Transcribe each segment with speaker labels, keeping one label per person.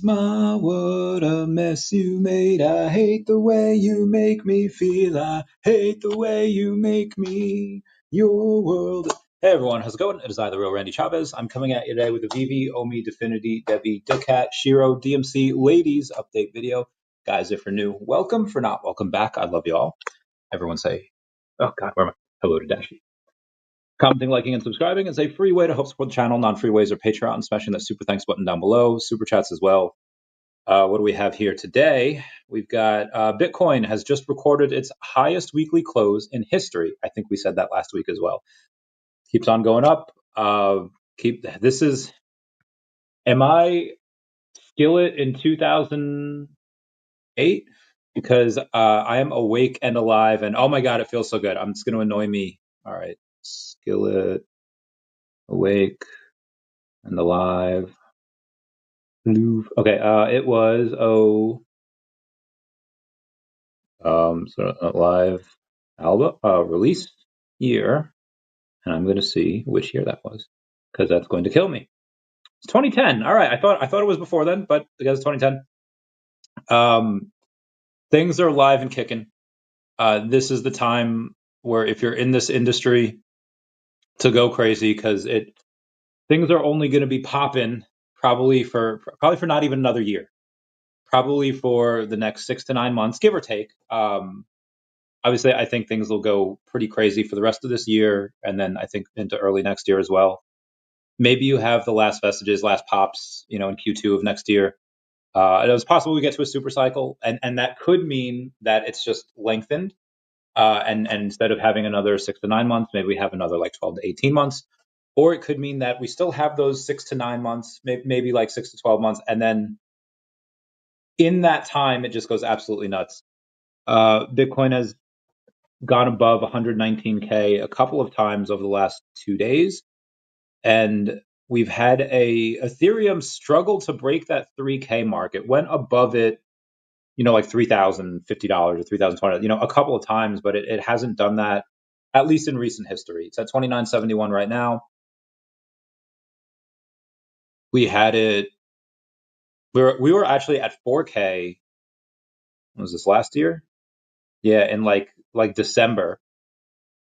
Speaker 1: Ma, what a mess you made. I hate the way you make me feel. I hate the way you make me. Your world. Hey everyone, how's it going? It is I, the real Randy Chavez. I'm coming at you today with a VeVe, OMI, DEFINITY, DEVVE, daCat, SHIRO, DMC, ladies update video. Guys, if you're new, welcome. For not, welcome back. I love you all. Everyone say, oh God, where am I? Hello to Dashi. Commenting, liking, and subscribing is a free way to help support the channel. Non-free ways are Patreon, smashing that super thanks button down below, super chats as well. What do we have here today? We've got Bitcoin has just recorded its highest weekly close in history. I think we said that last week as well. Keeps on going up. Am I Skillet in 2008? Because I am awake and alive, and oh my God, it feels so good. It's going to annoy me. All right, Skillet, awake and alive. Okay, it was live album release year, and I'm going to see which year that was because that's going to kill me. It's 2010. All right, I thought it was before then, but I guess it's 2010. Things are live and kicking. This is the time where if you're in this industry to go crazy because things are only going to be popping probably for not even another year. Probably for the next 6 to 9 months, give or take. Obviously, I think things will go pretty crazy for the rest of this year, and then I think into early next year as well. Maybe you have the last vestiges, last pops, in Q2 of next year. It was possible we get to a super cycle, and that could mean that it's just lengthened. And instead of having another 6 to 9 months, maybe we have another like 12 to 18 months. Or it could mean that we still have those 6 to 9 months, maybe like 6 to 12 months, and then in that time, it just goes absolutely nuts. Bitcoin has gone above 119K a couple of times over the last 2 days. And we've had Ethereum struggle to break that 3K mark. It went above it, like $3,050 or $3,020, a couple of times, but it hasn't done that, at least in recent history. It's at 2971 right now. We had it, we were actually at 4K. What was this, last year? Yeah, in like December.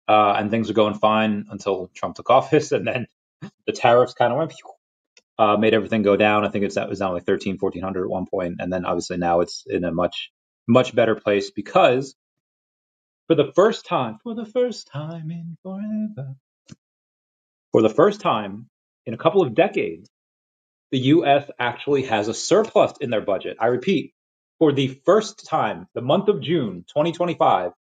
Speaker 1: And things were going fine until Trump took office, and then the tariffs kind of went, made everything go down. I think that was down like 1,400 at one point, and then obviously now it's in a much better place because for the first time in forever, for the first time in a couple of decades, the U.S. actually has a surplus in their budget. I repeat, for the first time, the month of June 2025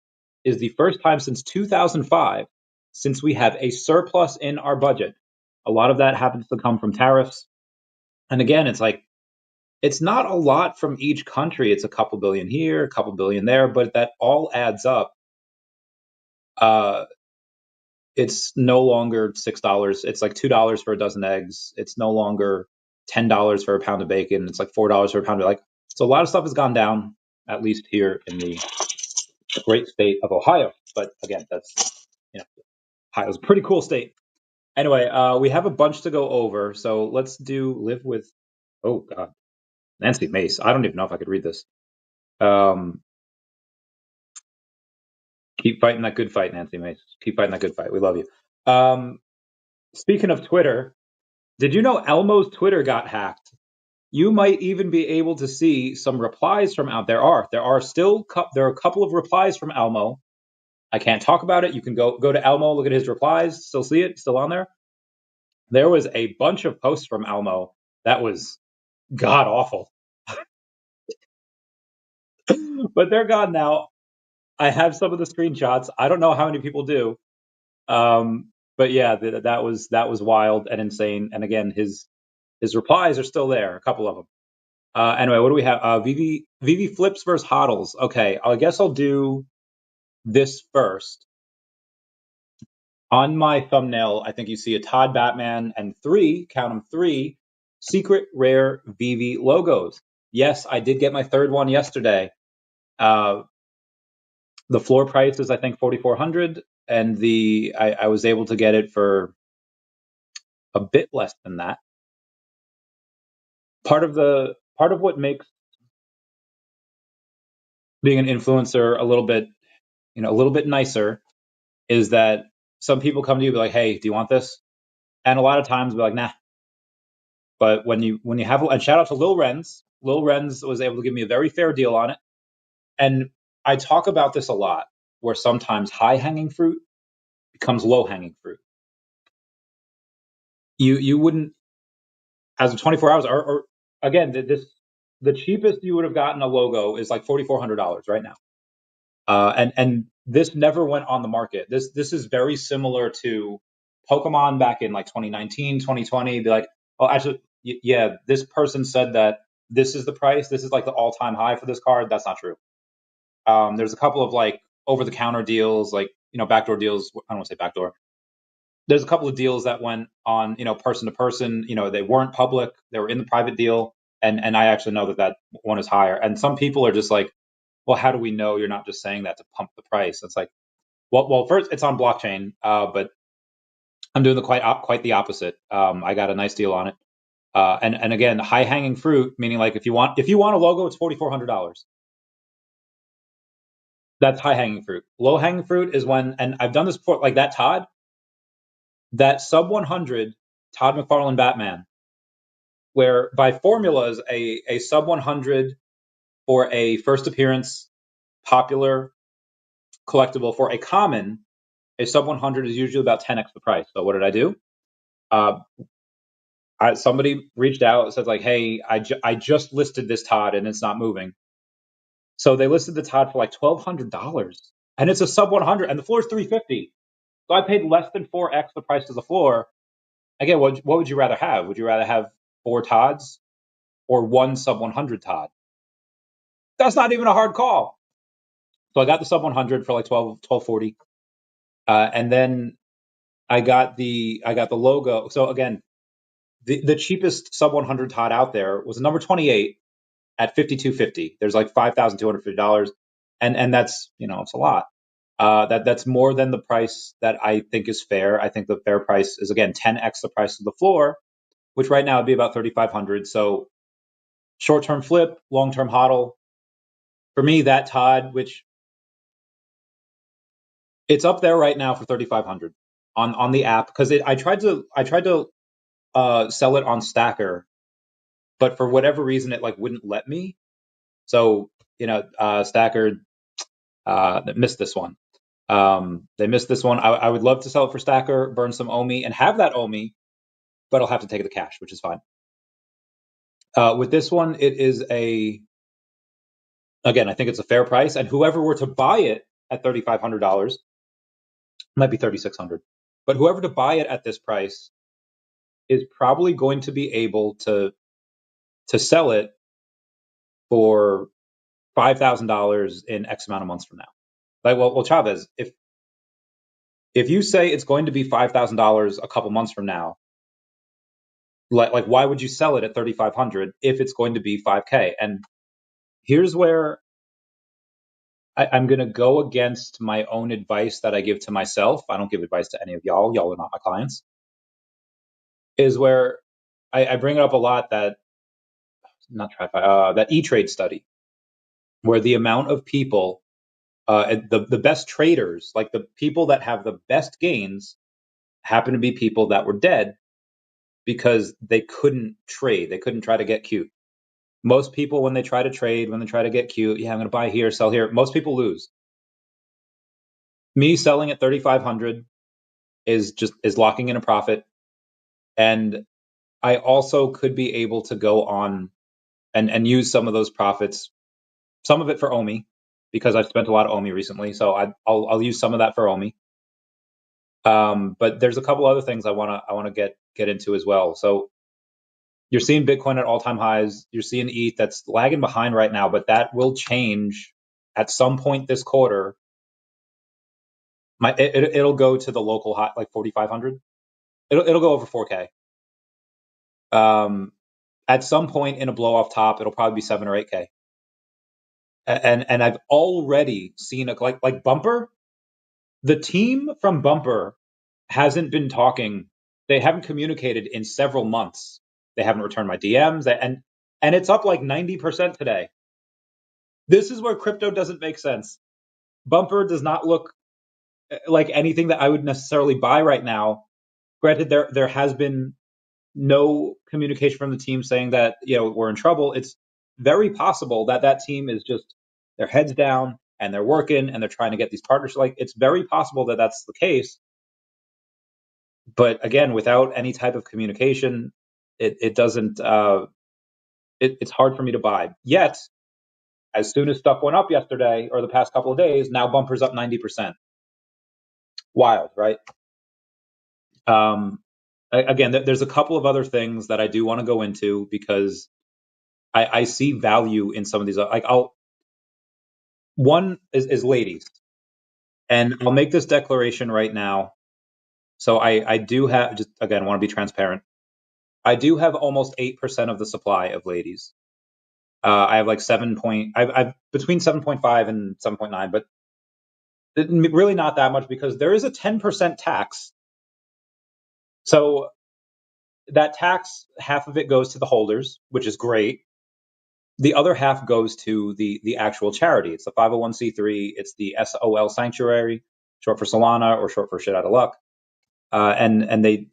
Speaker 1: is the first time since 2005 since we have a surplus in our budget. A lot of that happens to come from tariffs. And again, it's not a lot from each country. It's a couple billion here, a couple billion there, but that all adds up. It's no longer $6. It's like $2 for a dozen eggs. It's no longer $10 for a pound of bacon. It's like $4 for a pound of so a lot of stuff has gone down, at least here in the great state of Ohio. But again, that's, Ohio's a pretty cool state. Anyway, we have a bunch to go over. So let's live with, oh God, Nancy Mace. I don't even know if I could read this. Keep fighting that good fight, Nancy Mace. Keep fighting that good fight. We love you. Speaking of Twitter, did you know Elmo's Twitter got hacked? You might even be able to see some replies from out there. There are a couple of replies from Elmo. I can't talk about it. You can go to Elmo, look at his replies. Still see it? Still on there? There was a bunch of posts from Elmo that was god awful. But they're gone now. I have some of the screenshots. I don't know how many people do. But yeah, that was wild and insane. And again, his replies are still there, a couple of them. Anyway, what do we have? VeVe flips versus hodls. Okay, I guess I'll do this first. On my thumbnail, I think you see a Todd Batman and 3, count them 3, secret rare VeVe logos. Yes, I did get my third one yesterday. The floor price is, I think, 4,400, and I was able to get it for a bit less than that. Part of the part of what makes being an influencer a little bit nicer is that some people come to you and be like, hey, do you want this? And a lot of times be like, nah. But when you have, and shout out to Lil Renz was able to give me a very fair deal on it. And I talk about this a lot, where sometimes high hanging fruit becomes low hanging fruit. You wouldn't, as of 24 hours, or again, the cheapest you would have gotten a logo is like $4,400 right now. And this never went on the market. This is very similar to Pokemon back in like 2019, 2020. Be like, oh, actually, yeah, this person said that this is the price. This is like the all-time high for this card. That's not true. There's a couple of like over-the-counter deals, like, backdoor deals. I don't want to say backdoor. There's a couple of deals that went on, person to person. They weren't public. They were in the private deal. And I actually know that one is higher. And some people are just like, well, how do we know you're not just saying that to pump the price? It's like, well, first it's on blockchain, but I'm doing quite the opposite. I got a nice deal on it, and again, high hanging fruit, meaning like if you want a logo, it's $4,400. That's high hanging fruit. Low hanging fruit is when, and I've done this before, like that sub 100 Todd McFarlane Batman, where by formula is a sub 100 for a first appearance popular collectible. For a common, a sub 100 is usually about 10x the price. So what did I do? Somebody reached out and said like, hey, I just listed this Todd and it's not moving. So they listed the Todd for like $1,200, and it's a sub 100, and the floor is $350. So I paid less than 4x the price of the floor. Again, what would you rather have? Would you rather have 4 Todds or 1 sub 100 Todd? That's not even a hard call. So I got the sub 100 for like $12.40, and then I got the logo. So again, the cheapest sub 100 Todd out there was a number 28 at $5,250. There's like $5,250, and that's, it's a lot. That's more than the price that I think is fair. I think the fair price is, again, 10x the price of the floor, which right now would be about $3,500. So short-term flip, long-term hodl. For me, that Todd, which it's up there right now for $3,500 on the app, because I tried to sell it on Stacker, but for whatever reason it like wouldn't let me. So Stacker missed this one. They missed this one. I would love to sell it for Stacker, burn some OMI, and have that OMI, but I'll have to take the cash, which is fine. With this one, it is again, I think it's a fair price, and whoever were to buy it at $3,500, might be $3,600, but whoever to buy it at this price is probably going to be able to sell it for $5,000 in X amount of months from now. Like, well, Chavez, if you say it's going to be $5,000 a couple months from now, like why would you sell it at $3,500 if it's going to be $5K? And here's where I'm going to go against my own advice that I give to myself. I don't give advice to any of y'all. Y'all are not my clients. Is where I bring it up a lot, that that E-Trade study, where the amount of people, the best traders, like the people that have the best gains, happen to be people that were dead because they couldn't trade. They couldn't try to get cute. Most people, when they try to trade, when they try to get cute, yeah, I'm going to buy here, sell here, most people lose. Me selling at $3,500 is locking in a profit. And I also could be able to go on and use some of those profits, some of it for OMI, because I've spent a lot of OMI recently. So I'll use some of that for OMI. But there's a couple other things I want to get into as well. So you're seeing Bitcoin at all-time highs. You're seeing ETH that's lagging behind right now, but that will change at some point this quarter. It'll go to the local high, like 4,500. It'll go over 4K. At some point in a blow off top, it'll probably be 7 or 8K. And I've already seen like Bumper. The team from Bumper hasn't been talking. They haven't communicated in several months. They haven't returned my DMs. And and it's up like 90% today. This is where crypto doesn't make sense. Bumper does not look like anything that I would necessarily buy right now. Granted, there has been no communication from the team saying that we're in trouble. It's very possible that that team is just their heads down and they're working and they're trying to get these partnerships. Like, it's very possible that that's the case. But again, without any type of communication, it doesn't. It's hard for me to buy. Yet, as soon as stuff went up yesterday or the past couple of days, now Bumper's up 90%. Wild, right? Again, there's a couple of other things that I do want to go into because I see value in some of these. Like, one is ladies, and I'll make this declaration right now. So I do have, just again, want to be transparent. I do have almost 8% of the supply of ladies. I have like I've between 7.5 and 7.9, but really not that much because there is a 10% tax. So that tax, half of it goes to the holders, which is great. The other half goes to the actual charity. It's the 501c3. It's the SOL Sanctuary, short for Solana or short for shit out of luck.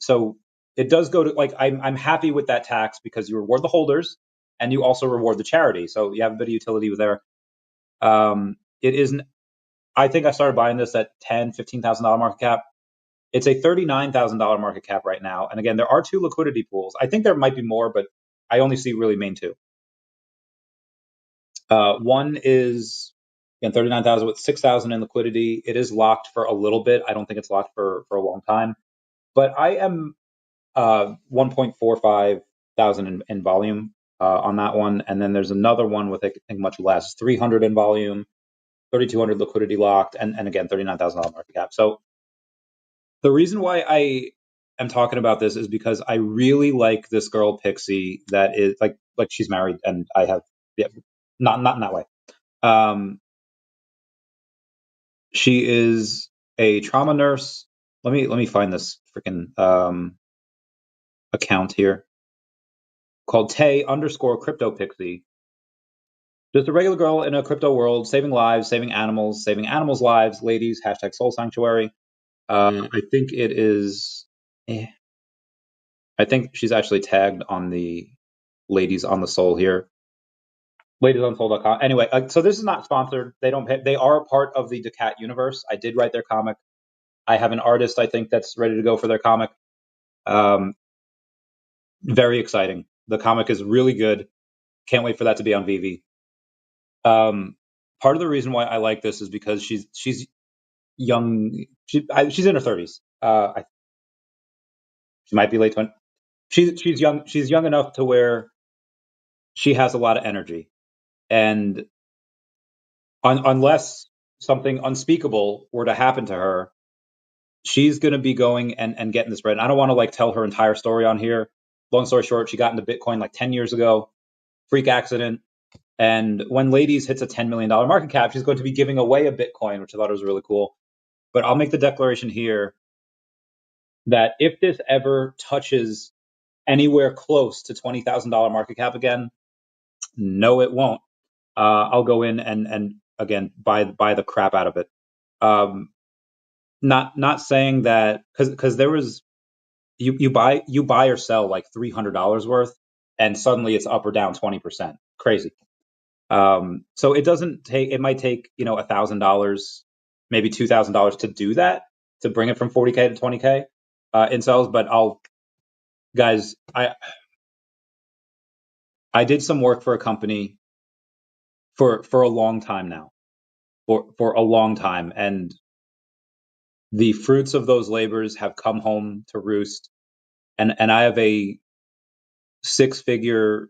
Speaker 1: So it does go to, like, I'm happy with that tax because you reward the holders and you also reward the charity. So you have a bit of utility there. It isn't. I think I started buying this at $10,000-$15,000 market cap. It's a $39,000 market cap right now. And again, there are two liquidity pools. I think there might be more, but I only see really main two. One is, again, 39,000 with 6,000 in liquidity. It is locked for a little bit. I don't think it's locked for a long time. But I am 1.45 thousand in volume on that one. And then there's another one with, I think, much less, 300 in volume, 3,200 liquidity locked, and again, $39,000 market cap. So the reason why I am talking about this is because I really like this girl, Pixie, that is like she's married, and I have, not in that way. She is a trauma nurse. Let me find this freaking account here called Tay_CryptoPixie. Just a regular girl in a crypto world, saving lives, saving animals lives, ladies, #Soul Sanctuary. I think it is. I think she's actually tagged on the Ladies on the Soul here. LadiesOnSoul.com. Anyway, so this is not sponsored. They don't pay. They are a part of the daCat universe. I did write their comic. I have an artist, I think, that's ready to go for their comic. Very exciting. The comic is really good. Can't wait for that to be on VeVe. Part of the reason why I like this is because she's young. She's in her 30s. She might be late 20s. She's young. She's young enough to where she has a lot of energy, and unless something unspeakable were to happen to her, she's going to be going and getting this bread. And I don't want to tell her entire story on here. Long story short, she got into Bitcoin like 10 years ago, freak accident. And when Ladies hits a $10 million market cap, she's going to be giving away a Bitcoin, which I thought was really cool. But I'll make the declaration here that if this ever touches anywhere close to $20,000 market cap again, no, it won't. I'll go in and again buy the crap out of it. Not saying that because there was you buy or sell like $300 worth, and suddenly it's up or down 20%. Crazy. So it doesn't take. It might take $1,000, maybe $2,000 to do that, to bring it from 40K to 20K in sales. But guys, I did some work for a company for a long time now, for a long time, and the fruits of those labors have come home to roost. And I have a 6-figure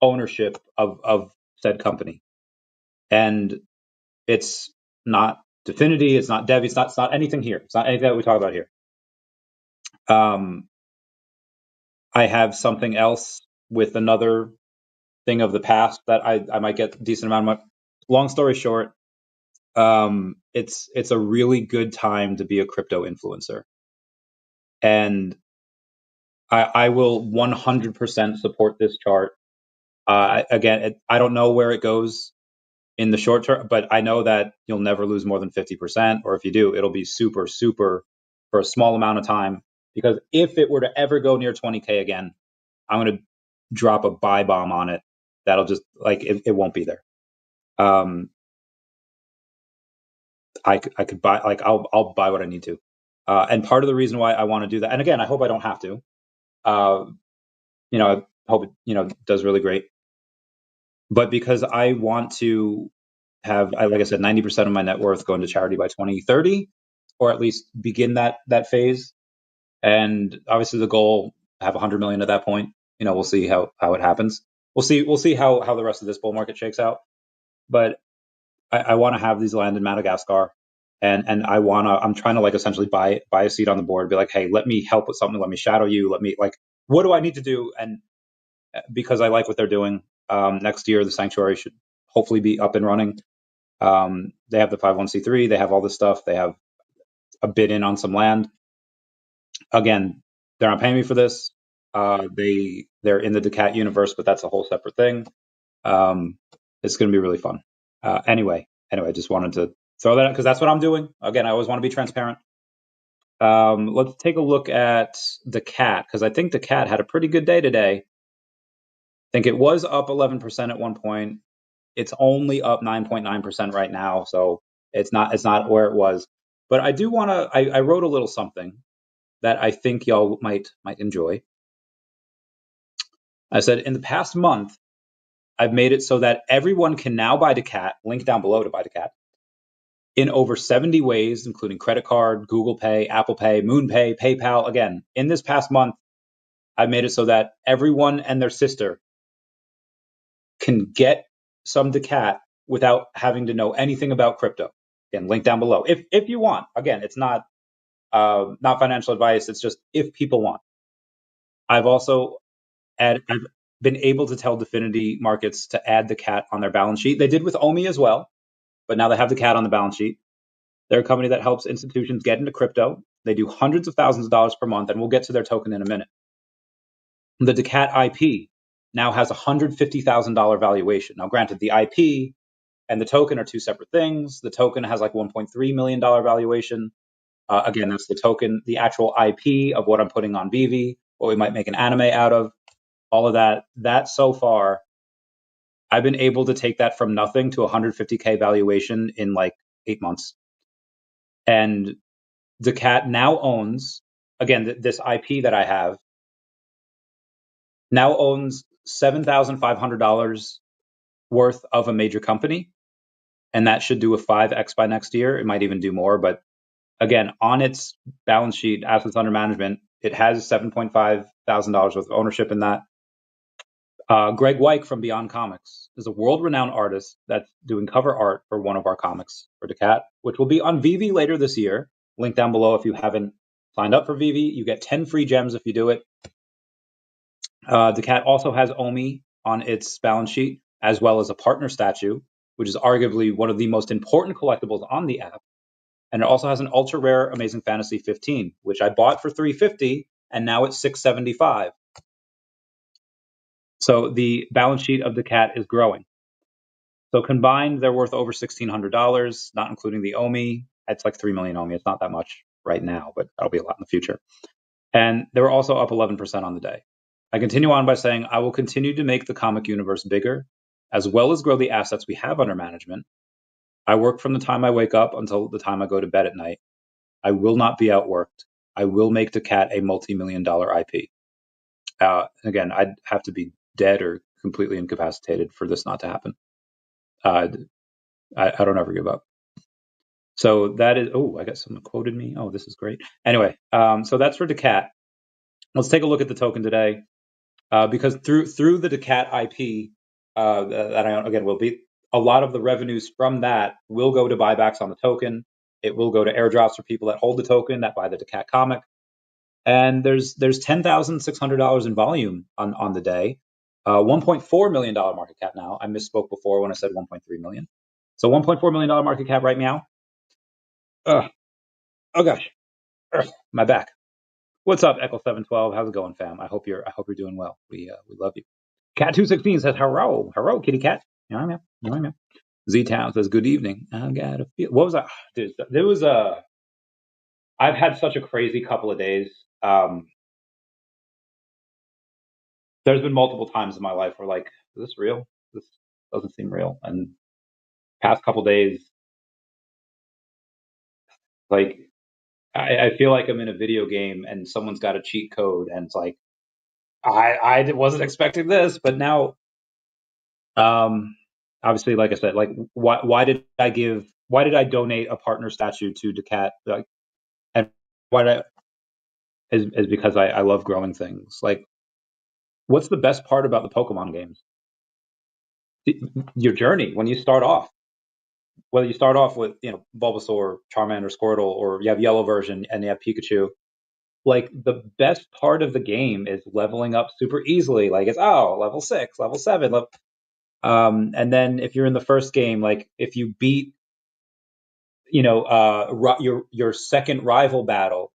Speaker 1: ownership of said company, and it's not Definity, it's not DEVVE, it's not anything here. It's not anything that we talk about here. I have something else with another thing of the past that I might get a decent amount of money. Long story short, it's a really good time to be a crypto influencer. And I will 100% support this chart. Again, I don't know where it goes in the short term, but I know that you'll never lose more than 50%, or if you do, it'll be super, super for a small amount of time. Because if it were to ever go near 20K again, I'm going to drop a buy bomb on it. That'll just it won't be there. I could buy, I'll buy what I need to. And part of the reason why I want to do that, and again, I hope I don't have to, I hope it, does really great. But because I want to have, like I said, 90% of my net worth go into charity by 2030, or at least begin that phase. And obviously the goal, have 100 million at that point. We'll see how it happens. We'll see how the rest of this bull market shakes out. But I want to have these land in Madagascar, and I'm trying to essentially buy a seat on the board, be like, hey, let me help with something, let me shadow you, let me what do I need to do? And because I like what they're doing, next year the sanctuary should hopefully be up and running. They have the 501c3, they have all this stuff, they have a bid in on some land. Again, they're not paying me for this. They're in the daCat universe, but that's a whole separate thing. It's going to be really fun. Anyway, I just wanted to throw that out because that's what I'm doing. Again, I always want to be transparent. Let's take a look at daCat, because I think daCat had a pretty good day today. I think it was up 11% at one point. It's only up 9.9% right now, so it's not where it was. But I do want to. I wrote a little something that I think y'all might enjoy. I said, in the past month, I've made it so that everyone can now buy daCat, link down below to buy daCat, in over 70 ways, including credit card, Google Pay, Apple Pay, MoonPay, PayPal. Again, in this past month, I've made it so that everyone and their sister can get some daCat without having to know anything about crypto. Again, link down below. If you want. Again, it's not financial advice. It's just if people want. I've also I've been able to tell Definity Markets to add daCat on their balance sheet. They did with OMI as well, but now they have daCat on the balance sheet. They're a company that helps institutions get into crypto. They do hundreds of thousands of dollars per month, and we'll get to their token in a minute. The daCat IP now has a $150,000 valuation. Now, granted, the IP and the token are two separate things. The token has $1.3 million valuation. Again, that's the token. The actual IP of what I'm putting on VeVe, what we might make an anime out of, all of that. That so far, I've been able to take that from nothing to 150K valuation in 8 months. And daCat now owns, again, this IP that I have, now owns $7,500 worth of a major company. And that should do a 5x by next year. It might even do more. But again, on its balance sheet, assets under management, it has $7.5 thousand worth of ownership in that. Greg Weick from Beyond Comics is a world-renowned artist that's doing cover art for one of our comics for daCat, which will be on VeVe later this year. Link down below if you haven't signed up for VeVe. You get 10 free gems if you do it. daCat also has OMI on its balance sheet, as well as a partner statue, which is arguably one of the most important collectibles on the app. And it also has an ultra rare Amazing Fantasy 15, which I bought for $350, and now it's $675. So the balance sheet of daCat is growing. So combined, they're worth over $1,600, not including the OMI. It's like 3 million OMI. It's not that much right now, but that'll be a lot in the future. And they were also up 11% on the day. I continue on by saying I will continue to make the comic universe bigger, as well as grow the assets we have under management. I work from the time I wake up until the time I go to bed at night. I will not be outworked. I will make daCat a multi-million-dollar IP. Again, I'd have to be dead or completely incapacitated for this not to happen. I don't ever give up. So that is, I got someone quoted me. Oh, this is great. Anyway, so that's for daCat. Let's take a look at the token today, because through the daCat IP that I again will be, a lot of the revenues from that will go to buybacks on the token. It will go to airdrops for people that hold the token, that buy the daCat comic. And there's $10,600 in volume on the day. $1.4 million market cap now. I misspoke before when I said 1.3 million. So $1.4 million market cap right now. Oh gosh, my back. What's up, Echo712? How's it going, fam? I hope you're doing well. We love you. Cat216 says hello, kitty cat. Z Town says good evening. I got a feel. What was that? Dude, there was I've had such a crazy couple of days. There's been multiple times in my life where like, is this real? This doesn't seem real. And past couple of days, like I feel like I'm in a video game and someone's got a cheat code, and it's like I wasn't expecting this, but now, obviously, like I said, like why did I donate a partner statue to daCat? Like, and why did I, is because I love growing things. Like, what's the best part about the Pokemon games? Your journey when you start off. Whether you start off with, Bulbasaur, Charmander, Squirtle, or you have yellow version and you have Pikachu. Like, the best part of the game is leveling up super easily. Like, it's level 6, level 7, and then if you're in the first game, like if you beat, your second rival battle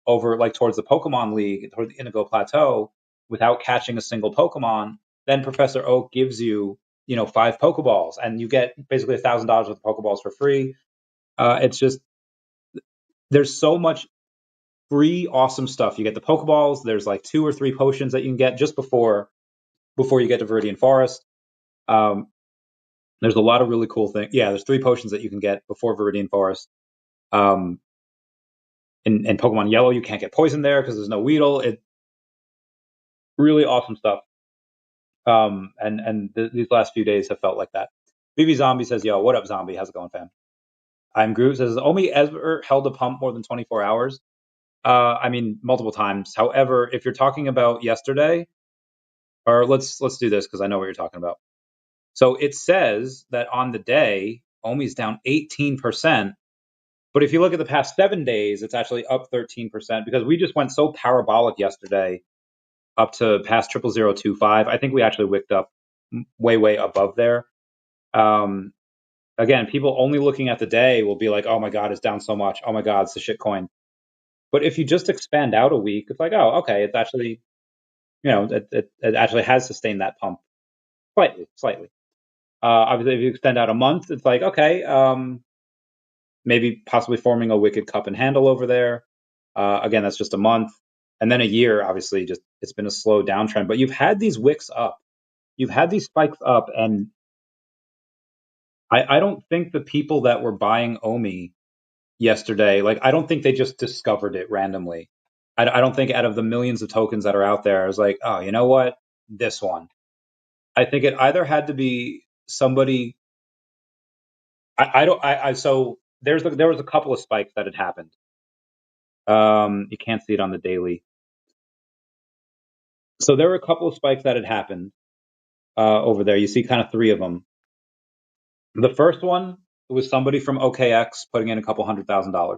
Speaker 1: over like towards the Pokemon League, towards the Indigo Plateau, without catching a single Pokemon, then Professor Oak gives you, 5 Pokeballs, and you get basically $1,000 worth of Pokeballs for free. It's just, there's so much free awesome stuff. You get the Pokeballs. There's like 2 or 3 potions that you can get just before you get to Viridian Forest. There's a lot of really cool things. Yeah, there's 3 potions that you can get before Viridian Forest. In Pokemon Yellow, you can't get poison there because there's no Weedle. It really awesome stuff. These last few days have felt like that. VeVe Zombie says, "Yo, what up, Zombie? How's it going, fam?" I'm Groot says, "OMI ever held a pump more than 24 hours?" I mean, multiple times. However, if you're talking about yesterday, or let's do this because I know what you're talking about. So it says that on the day, OMI's down 18%. But if you look at the past 7 days, it's actually up 13% because we just went so parabolic yesterday up to past 00025. I think we actually wicked up way above there. Again, people only looking at the day will be like, oh my God, it's down so much. Oh my God, it's a shit coin. But if you just expand out a week, it's like, oh, okay, it's actually, it actually has sustained that pump slightly. Obviously, if you extend out a month, it's like, okay, maybe possibly forming a wicked cup and handle over there. Again, that's just a month. And then a year, obviously, just it's been a slow downtrend. But you've had these wicks up. You've had these spikes up. And I don't think the people that were buying OMI yesterday, like, I don't think they just discovered it randomly. I don't think out of the millions of tokens that are out there, I was like, oh, you know what? This one. I think it either had to be somebody. So there was a couple of spikes that had happened. You can't see it on the daily. So there were a couple of spikes that had happened over there. You see kind of 3 of them. The first one was somebody from OKX putting in a couple $100,000.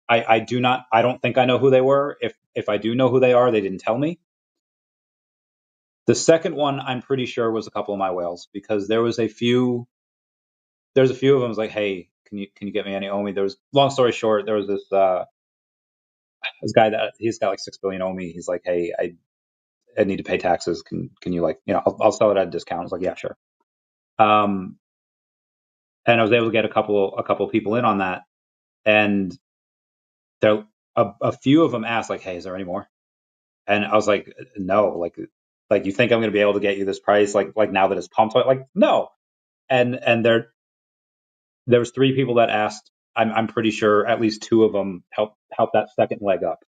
Speaker 1: I don't think I know who they were. If I do know who they are, they didn't tell me. The second one, I'm pretty sure, was a couple of my whales because there's a few of them. I was like, hey, can you get me any OMI? There was, long story short, there was this guy that he's got like 6 billion OMI. He's like, hey, I need to pay taxes. Can you, like, I'll sell it at a discount. I was like, yeah, sure. And I was able to get a couple of people in on that, and there a few of them asked like, hey, is there any more? And I was like, no, like you think I'm going to be able to get you this price like now that it's pumped? Like, no. And there was 3 people that asked. I'm pretty sure at least 2 of them help that second leg up.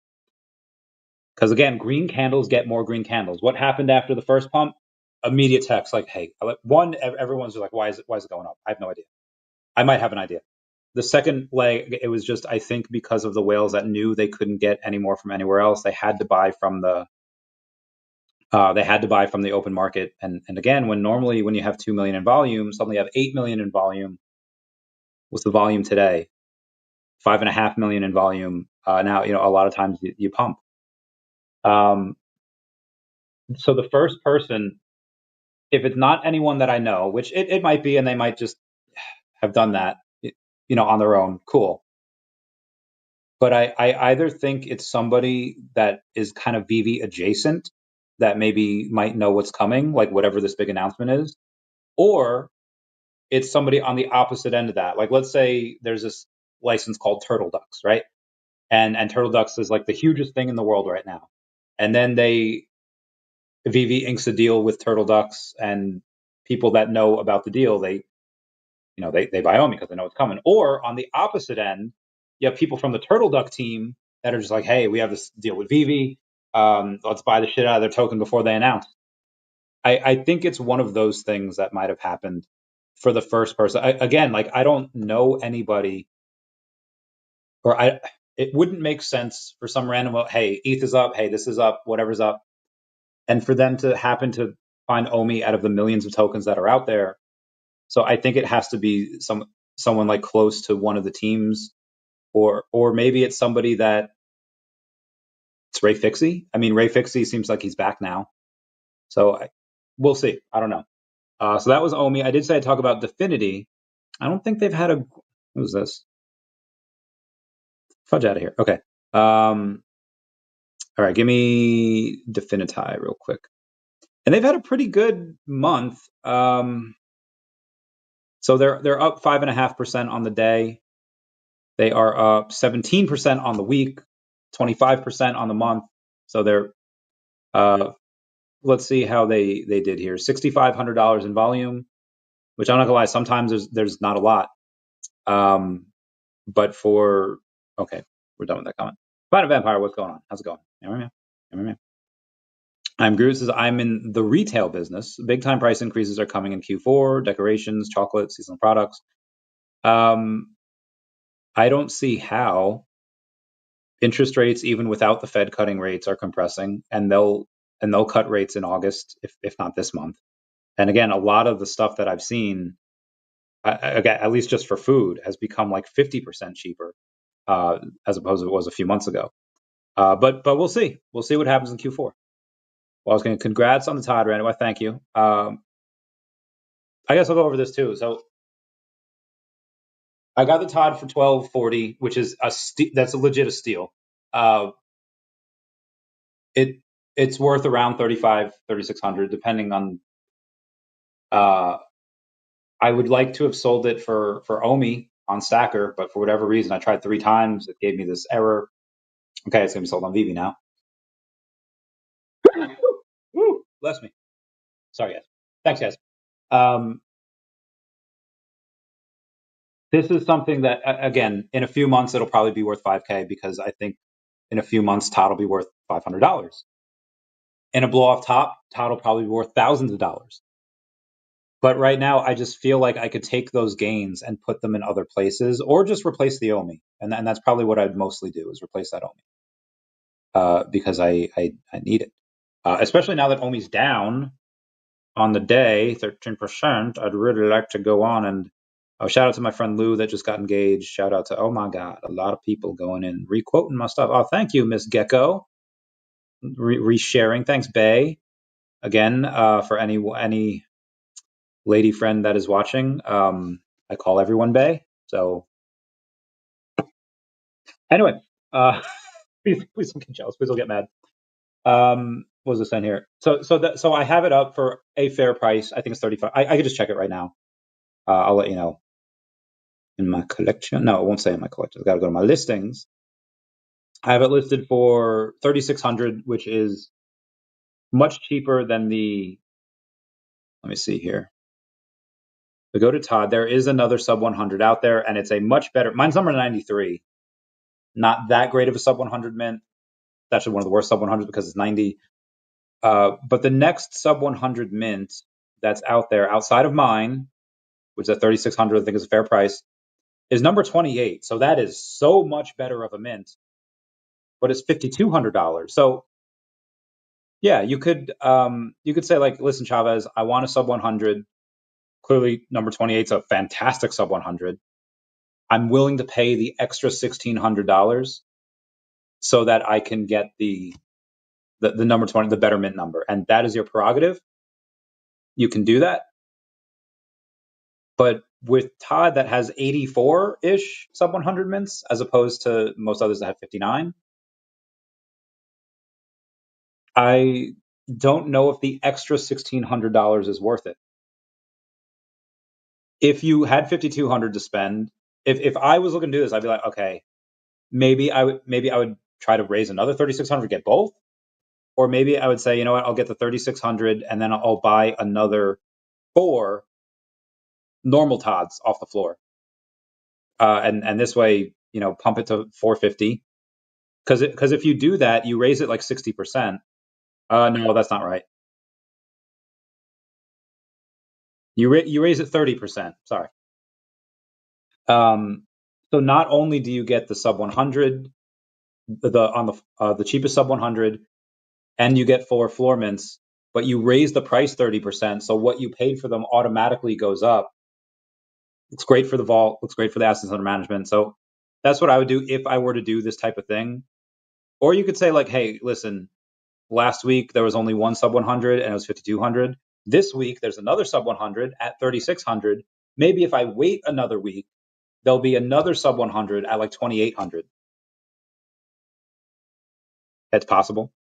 Speaker 1: Because again, green candles get more green candles. What happened after the first pump? Immediate text like, hey, everyone's like, why is it going up? I have no idea. I might have an idea. The second leg, it was just, I think, because of the whales that knew they couldn't get any more from anywhere else. They had to buy from the open market. And again, when you have 2 million in volume, suddenly you have 8 million in volume. What's the volume today? 5.5 million in volume. Now, a lot of times you pump. So the first person, if it's not anyone that I know, which it might be, and they might just have done that, on their own, cool. But I either think it's somebody that is kind of VeVe adjacent that maybe might know what's coming, like whatever this big announcement is, or it's somebody on the opposite end of that. Like, let's say there's this license called Turtle Ducks, right? And Turtle Ducks is like the hugest thing in the world right now. And then VeVe inks a deal with Turtle Ducks, and people that know about the deal, they buy OMI because they know it's coming. Or on the opposite end, you have people from the Turtle Duck team that are just like, hey, we have this deal with VeVe. Let's buy the shit out of their token before they announce. I think it's one of those things that might have happened for the first person. Again, like, I don't know anybody, it wouldn't make sense for some random, hey, ETH is up, hey, this is up, whatever's up, and for them to happen to find OMI out of the millions of tokens that are out there. So I think it has to be someone like close to one of the teams, or maybe it's somebody that it's Ray Fixie. I mean, Ray Fixie seems like he's back now, so we'll see. I don't know. So that was OMI. I did say I'd talk about Definity. I don't think they've had what was this? Fudge out of here. Okay. All right, give me Definity real quick. And they've had a pretty good month. So they're up 5.5% on the day. They are up 17% on the week, 25% on the month. So they're let's see how they did here. $6,500 in volume, which I'm not gonna lie, sometimes there's not a lot. But okay, we're done with that comment. Planet Vampire, what's going on? How's it going? I'm Groot says, I'm in the retail business. Big time price increases are coming in Q4, decorations, chocolate, seasonal products. I don't see how interest rates, even without the Fed cutting rates, are compressing, and they'll cut rates in August, if not this month. And again, a lot of the stuff that I've seen, again, at least just for food, has become like 50% cheaper, as opposed to it was a few months ago. But we'll see. We'll see what happens in Q4. Well, I was going to congrats on the Todd Random. Thank you. I guess I'll go over this too. So I got the Todd for $12.40, which is that's a legit steal. It's worth around $3,500, $3,600, depending on. I would like to have sold it for OMI on Stacker, but for whatever reason, I tried 3 times. It gave me this error. Okay, it's gonna be sold on VeVe now. Woo, bless me. Sorry, guys. Thanks, guys. This is something that, again, in a few months, it'll probably be worth $5K, because I think in a few months, Todd will be worth $500. In a blow off top, Todd will probably be worth thousands of dollars. But right now, I just feel like I could take those gains and put them in other places, or just replace the OMI. And that's probably what I'd mostly do, is replace that OMI, because I need it. Especially now that OMI's down on the day, 13%, I'd really like to go on and shout out to my friend Lou that just got engaged. Shout out to, oh my God, a lot of people going in, re-quoting my stuff. Oh, thank you, Miss Gecko. Re-sharing. Thanks, Bay. Again, for any lady friend that is watching, I call everyone Bay. So anyway, please don't get jealous. Please don't get mad. What was this in here? So I have it up for a fair price. I think it's 35. I could just check it right now. I'll let you know. In my collection, no, it won't say in my collection. I got to go to my listings. I have it listed for 3,600, which is much cheaper than the. Let me see here. We go to Todd. There is another sub 100 out there, and it's a much better. Mine's number 93. Not that great of a sub 100 mint. It's actually one of the worst sub 100s because it's 90. But the next sub 100 mint that's out there outside of mine, which is at 3,600, I think is a fair price, is number 28. So that is so much better of a mint, but it's $5,200. So yeah, you could say, like, listen, Chavez, I want a sub 100. Clearly, number 28 is a fantastic sub 100. I'm willing to pay the extra $1,600 so that I can get the number 20, the better mint number, and that is your prerogative. You can do that, but with Todd that has 84-ish sub 100 mints as opposed to most others that have 59. I don't know if the extra $1,600 is worth it. If you had 5,200 to spend, if I was looking to do this, I'd be like, okay, maybe I would try to raise another 3,600, get both, or maybe I would say, you know what, I'll get the 3,600 and then I'll buy another 4 normal Todds off the floor, and this way, you know, pump it to 450. Because if you do that, you raise it like 60%. No, that's not right. You raise it 30%. Sorry. So not only do you get the sub 100, the cheapest sub 100, and you get 4 floor mints, but you raise the price 30%. So what you paid for them automatically goes up. It's great for the vault. It's great for the assets under management. So that's what I would do if I were to do this type of thing. Or you could say like, hey, listen, last week there was only one sub 100 and it was 5,200. This week there's another sub 100 at 3,600. Maybe if I wait another week, there'll be another sub 100 at like 2,800. It's possible.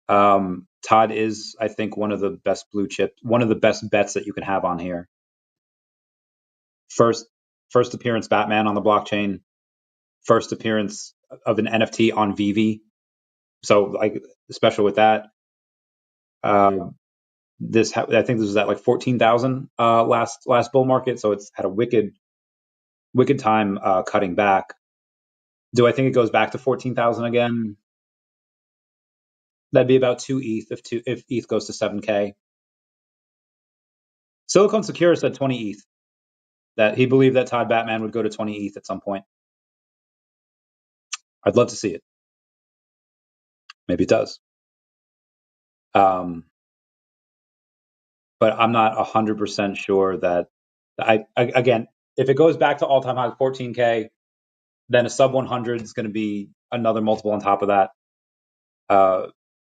Speaker 1: Todd is, I think, one of the best blue chip, one of the best bets that you can have on here. First appearance Batman on the blockchain. First appearance of an NFT on VeVe. So like special with that. I think this was at like 14,000 last bull market. So it's had a wicked time cutting back. Do I think it goes back to 14,000 again? That'd be about 2 ETH if ETH goes to 7K. Silicon Secure said 20 ETH. That he believed that Todd Batman would go to 20 ETH at some point. I'd love to see it. Maybe it does. But I'm not 100% sure that again, if it goes back to all-time high 14K, then a sub 100 is going to be another multiple on top of that.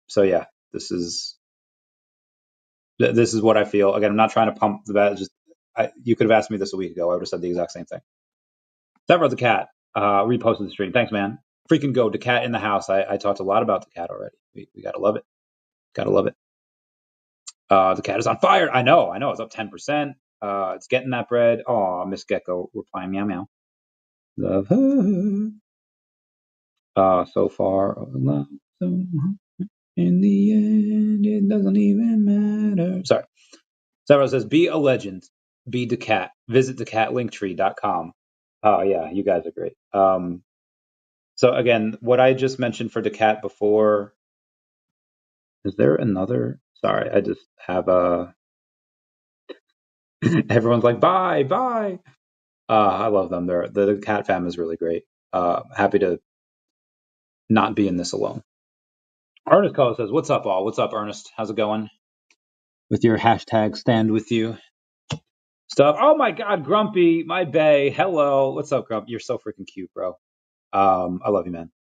Speaker 1: So yeah, this is what I feel. Again, I'm not trying to pump the bet. Just you could have asked me this a week ago. I would have said the exact same thing. That was daCat. Reposted the stream. Thanks, man. Freaking go. daCat in the house. I talked a lot about daCat already. We gotta love it. Gotta love it. daCat is on fire. I know. It's up 10%. It's getting that bread. Oh, Miss Gecko replying meow meow. Love her. So far, love so in the end, it doesn't even matter. Sorry. Sarah says, be a legend. Be daCat. Visit dacatlinktree.com. Oh, yeah, you guys are great. So again, what I just mentioned for daCat before, is there another? Sorry, I just have a... Everyone's like, bye. I love them. The daCat fam is really great. Happy to not be in this alone. Ernest Cole says, what's up, all? What's up, Ernest? How's it going? With your hashtag stand with you stuff. Oh my God, Grumpy, my bae. Hello. What's up, Grumpy? You're so freaking cute, bro. I love you, man.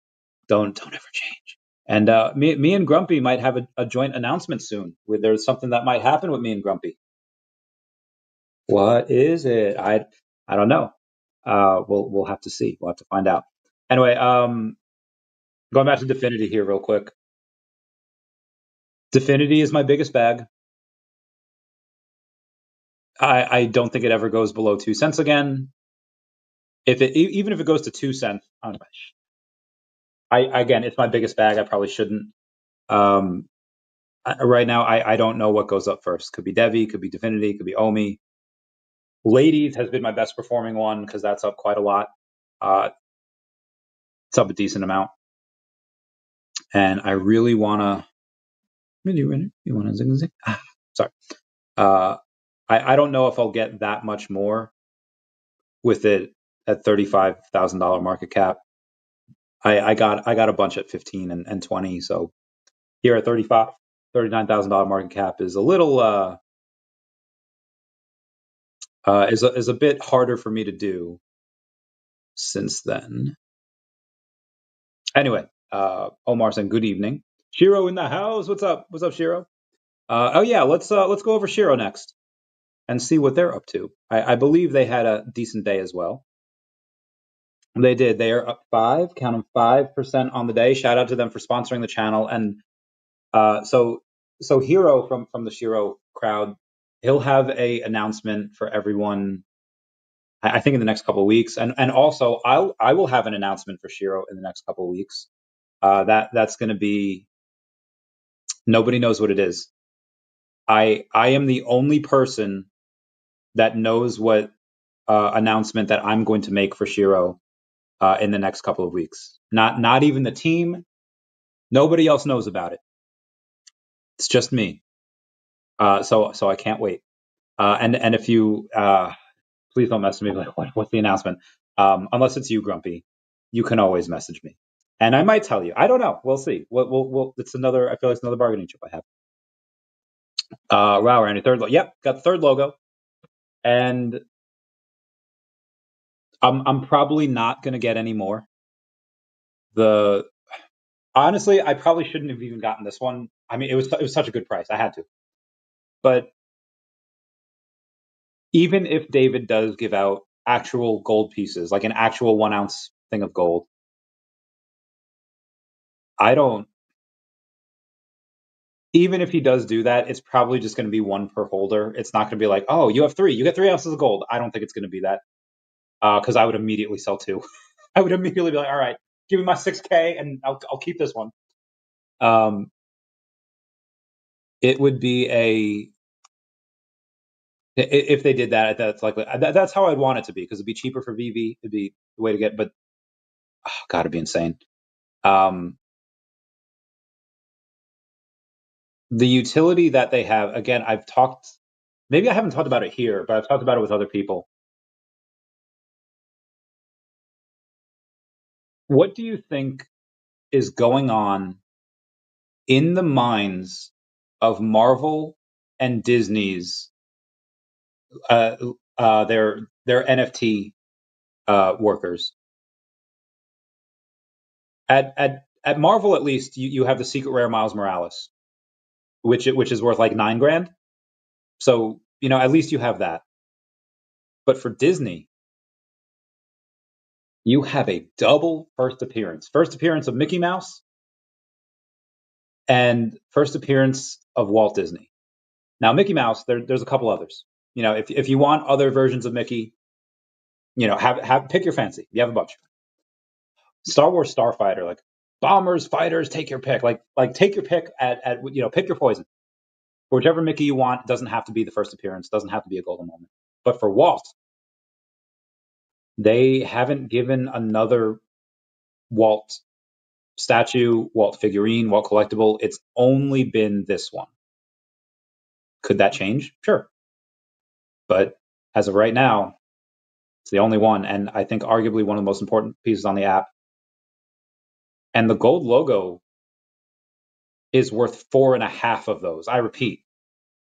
Speaker 1: Don't ever change. And me and Grumpy might have a joint announcement soon. Where there's something that might happen with me and Grumpy. What is it? I don't know. We'll have to see. We'll have to find out. Anyway, going back to Dfinity here real quick. Dfinity is my biggest bag. I don't think it ever goes below 2 cents again. Even if it goes to 2 cents, again, it's my biggest bag. I probably shouldn't. Right now, I don't know what goes up first. Could be DEVVE, could be Dfinity, could be OMI. Ladies has been my best performing one because that's up quite a lot. It's up a decent amount. And I really want to... Really, you want to zig? Sorry. I don't know if I'll get that much more with it at $35,000 market cap. I got a bunch at 15 and 20. So here at $39,000 market cap is a little is a bit harder for me to do since then. Anyway, Omar saying good evening. SHIRO in the house. What's up? What's up, SHIRO? Oh yeah, let's go over SHIRO next. and see what they're up to. I believe they had a decent day as well. They did. They are up 5% on the day. Shout out to them for sponsoring the channel. And so Hero from the SHIRO crowd, he'll have a announcement for everyone. I think in the next couple of weeks, and also I will have an announcement for SHIRO in the next couple of weeks. That's going to be, nobody knows what it is. I am the only person that knows what announcement that I'm going to make for SHIRO in the next couple of weeks. Not even the team. Nobody else knows about it. It's just me. So I can't wait. And if you please don't message me like, what's the announcement? Unless it's you, Grumpy, you can always message me, and I might tell you. I don't know. We'll see. We'll it's another. I feel like it's another bargaining chip I have. Wow, Randy, third logo. Yep, got the third logo, and I'm probably not gonna get any more. Honestly, I probably shouldn't have even gotten this one. I mean, it was such a good price. I had to. But even if David does give out actual gold pieces, like an actual 1 ounce thing of gold, even if he does do that, it's probably just going to be one per holder. It's not going to be like, oh, you have 3, you get 3 ounces of gold. I don't think it's going to be that, because I would immediately sell 2. I would immediately be like, all right, give me my 6K and I'll keep this one. It would be if they did that, that's how I'd want it to be, because it'd be cheaper for VeVe. It'd be the way to get, but God, it'd be insane. The utility that they have, again, maybe I haven't talked about it here, but I've talked about it with other people. What do you think is going on in the minds of Marvel and Disney's their NFT workers? At Marvel, at least, you have the secret rare Miles Morales, which is worth like $9,000. So at least you have that. But for Disney, you have a double first appearance of Mickey Mouse and first appearance of Walt Disney. Now, Mickey Mouse, there's a couple others. If you want other versions of Mickey, pick your fancy. You have a bunch. Star Wars Starfighter, like bombers, fighters, take your pick. Like take your pick at pick your poison. For whichever Mickey you want, it doesn't have to be the first appearance, doesn't have to be a golden moment. But for Walt, they haven't given another Walt statue, Walt figurine, Walt collectible. It's only been this one. Could that change? Sure. But as of right now, it's the only one, and I think arguably one of the most important pieces on the app. And the gold logo is worth 4.5 of those. I repeat,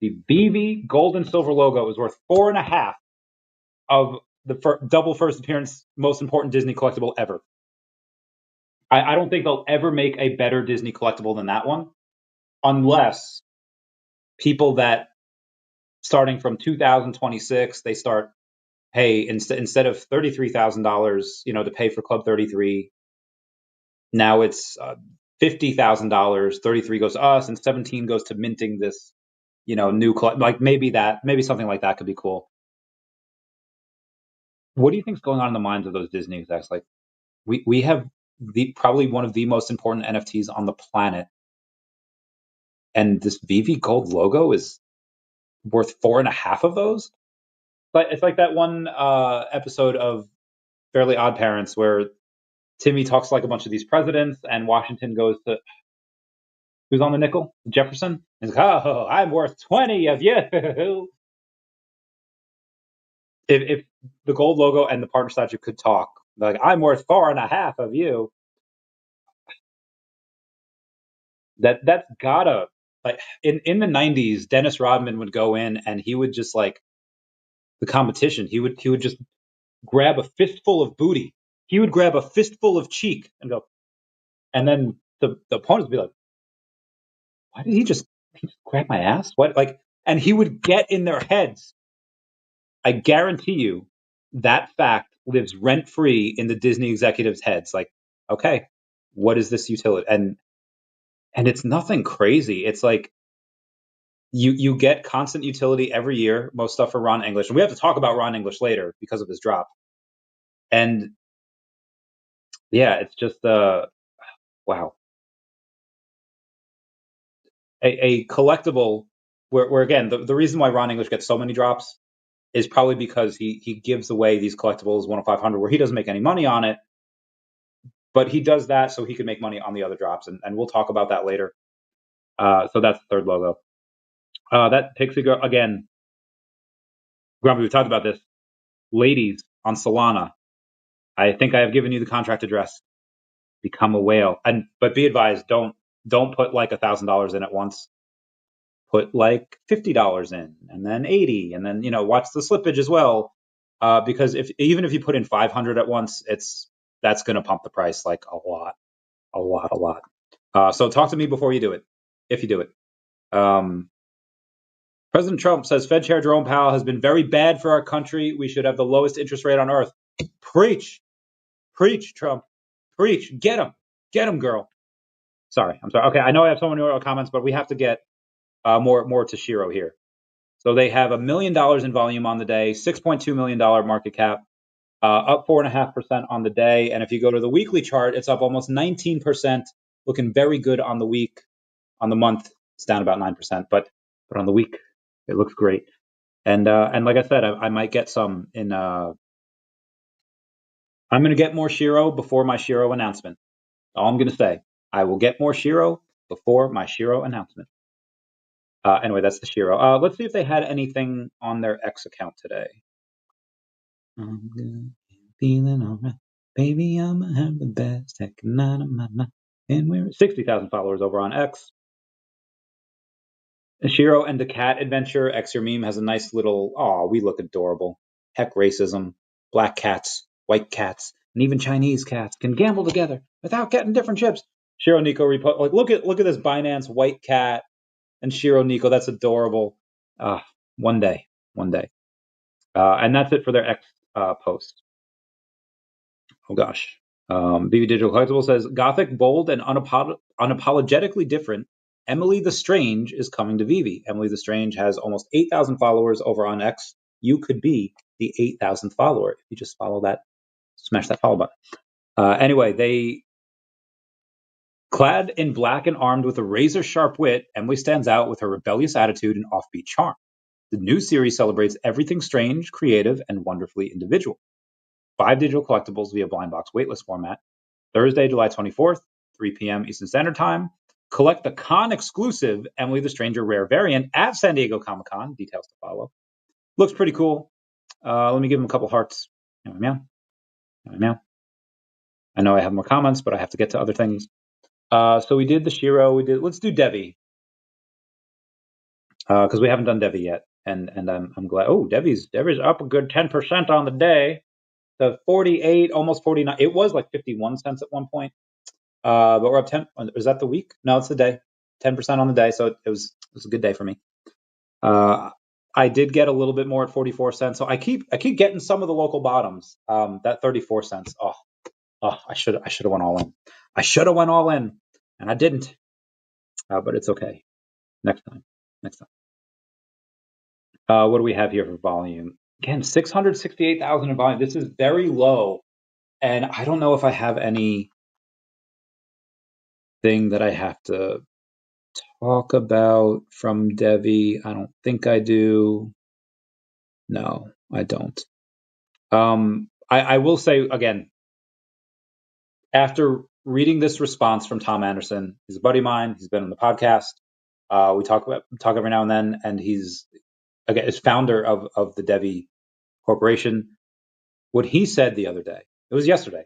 Speaker 1: the VeVe gold and silver logo is worth 4.5 of the double first appearance, most important Disney collectible ever. I don't think they'll ever make a better Disney collectible than that one, unless people that starting from 2026, they start, hey, instead of $33,000, to pay for Club 33, now it's $50,000. 33 goes to us, and 17 goes to minting this, new like maybe something like that could be cool. What do you think is going on in the minds of those Disney execs? Like, we have probably one of the most important NFTs on the planet, and this VeVe gold logo is worth 4.5 of those. But it's like that one episode of Fairly Odd Parents where Timmy talks like a bunch of these presidents, and Washington goes to, who's on the nickel? Jefferson. He's like, oh, I'm worth 20 of you. If the gold logo and the partner statue could talk, like, I'm worth 4.5 of you. That's gotta, like, in the 90s, Dennis Rodman would go in and he would just, like, the competition, he would just grab a fistful of booty. He would grab a fistful of cheek and go, and then the opponents would be like, why did he just grab my ass? What, like, and he would get in their heads I guarantee you that fact lives rent-free in the Disney executives' heads. Like, okay, what is this utility? And it's nothing crazy. It's like you get constant utility every year, most stuff for Ron English. And we have to talk about Ron English later because of his drop. And yeah, it's just wow. A collectible where again, the reason why Ron English gets so many drops is probably because he gives away these collectibles 1 of 500 where he doesn't make any money on it, but he does that so he can make money on the other drops, and we'll talk about that later. So that's the third logo. That Pixie Girl, again, Grumpy, we talked about this. Ladies on Solana, I think I have given you the contract address. Become a whale. But be advised, don't put like $1,000 in at once. Put like $50 in, and then 80, and then watch the slippage as well. Because even if you put in 500 at once, that's going to pump the price like a lot. So talk to me before you do it, if you do it. President Trump says Fed Chair Jerome Powell has been very bad for our country. We should have the lowest interest rate on earth. Preach, Trump, preach. Get him, girl. Sorry, I'm sorry. Okay, I know I have so many more comments, but we have to get more to SHIRO here. So they have $1 million in volume on the day, $6.2 million market cap, up 4.5% on the day. And if you go to the weekly chart, it's up almost 19%, looking very good on the week. On the month, it's down about 9%, but on the week, it looks great. And like I said, I might get some in. I'm going to get more SHIRO before my SHIRO announcement. All I'm going to say, I will get more SHIRO before my SHIRO announcement. Anyway, that's the SHIRO. Let's see if they had anything on their X account today. I'm good, feeling alright, baby. I'ma have the best heck night of my life. And we're 60,000 followers over on X. SHIRO and daCat adventure. X Your Meme has a nice little, we look adorable. Heck racism. Black cats, white cats, and even Chinese cats can gamble together without getting different chips. SHIRO Nico repo, like look at this Binance white cat and SHIRO Nico. That's adorable. One day. And that's it for their X post. Oh gosh. VeVe Digital Collectible says Gothic, bold, and unapologetically different. Emily the Strange is coming to VeVe. Emily the Strange has almost 8,000 followers over on X. You could be the 8,000th follower if you just follow that, smash that follow button. Anyway, they clad in black and armed with a razor-sharp wit, Emily stands out with her rebellious attitude and offbeat charm. The new series celebrates everything strange, creative, and wonderfully individual. 5 digital collectibles via blind box waitlist format. Thursday, July 24th, 3 p.m. Eastern Standard Time. Collect the con exclusive Emily the Stranger rare variant at San Diego Comic-Con. Details to follow. Looks pretty cool. Let me give him a couple hearts. Meow. I know I have more comments, but I have to get to other things. So we did the SHIRO. Let's do DEVVE. Because we haven't done DEVVE yet. And I'm glad. Oh, DEVVE's up a good 10% on the day. The 48, almost 49. It was like 51 cents at one point. But we're up 10. Is that the week? No, it's the day. 10% on the day. So it was a good day for me. I did get a little bit more at 44 cents. So I keep getting some of the local bottoms. That 34 cents. I should have went all in. I should have went all in, and I didn't. But it's okay. Next time. What do we have here for volume? Again, 668,000 in volume. This is very low, and I don't know if I have any thing that I have to talk about from DEVVE. I don't think I do. No, I don't. I will say again, after reading this response from Tom Anderson, he's a buddy of mine. He's been on the podcast. We talk every now and then, and he's founder of the DEVVE Corporation. What he said the other day, it was yesterday.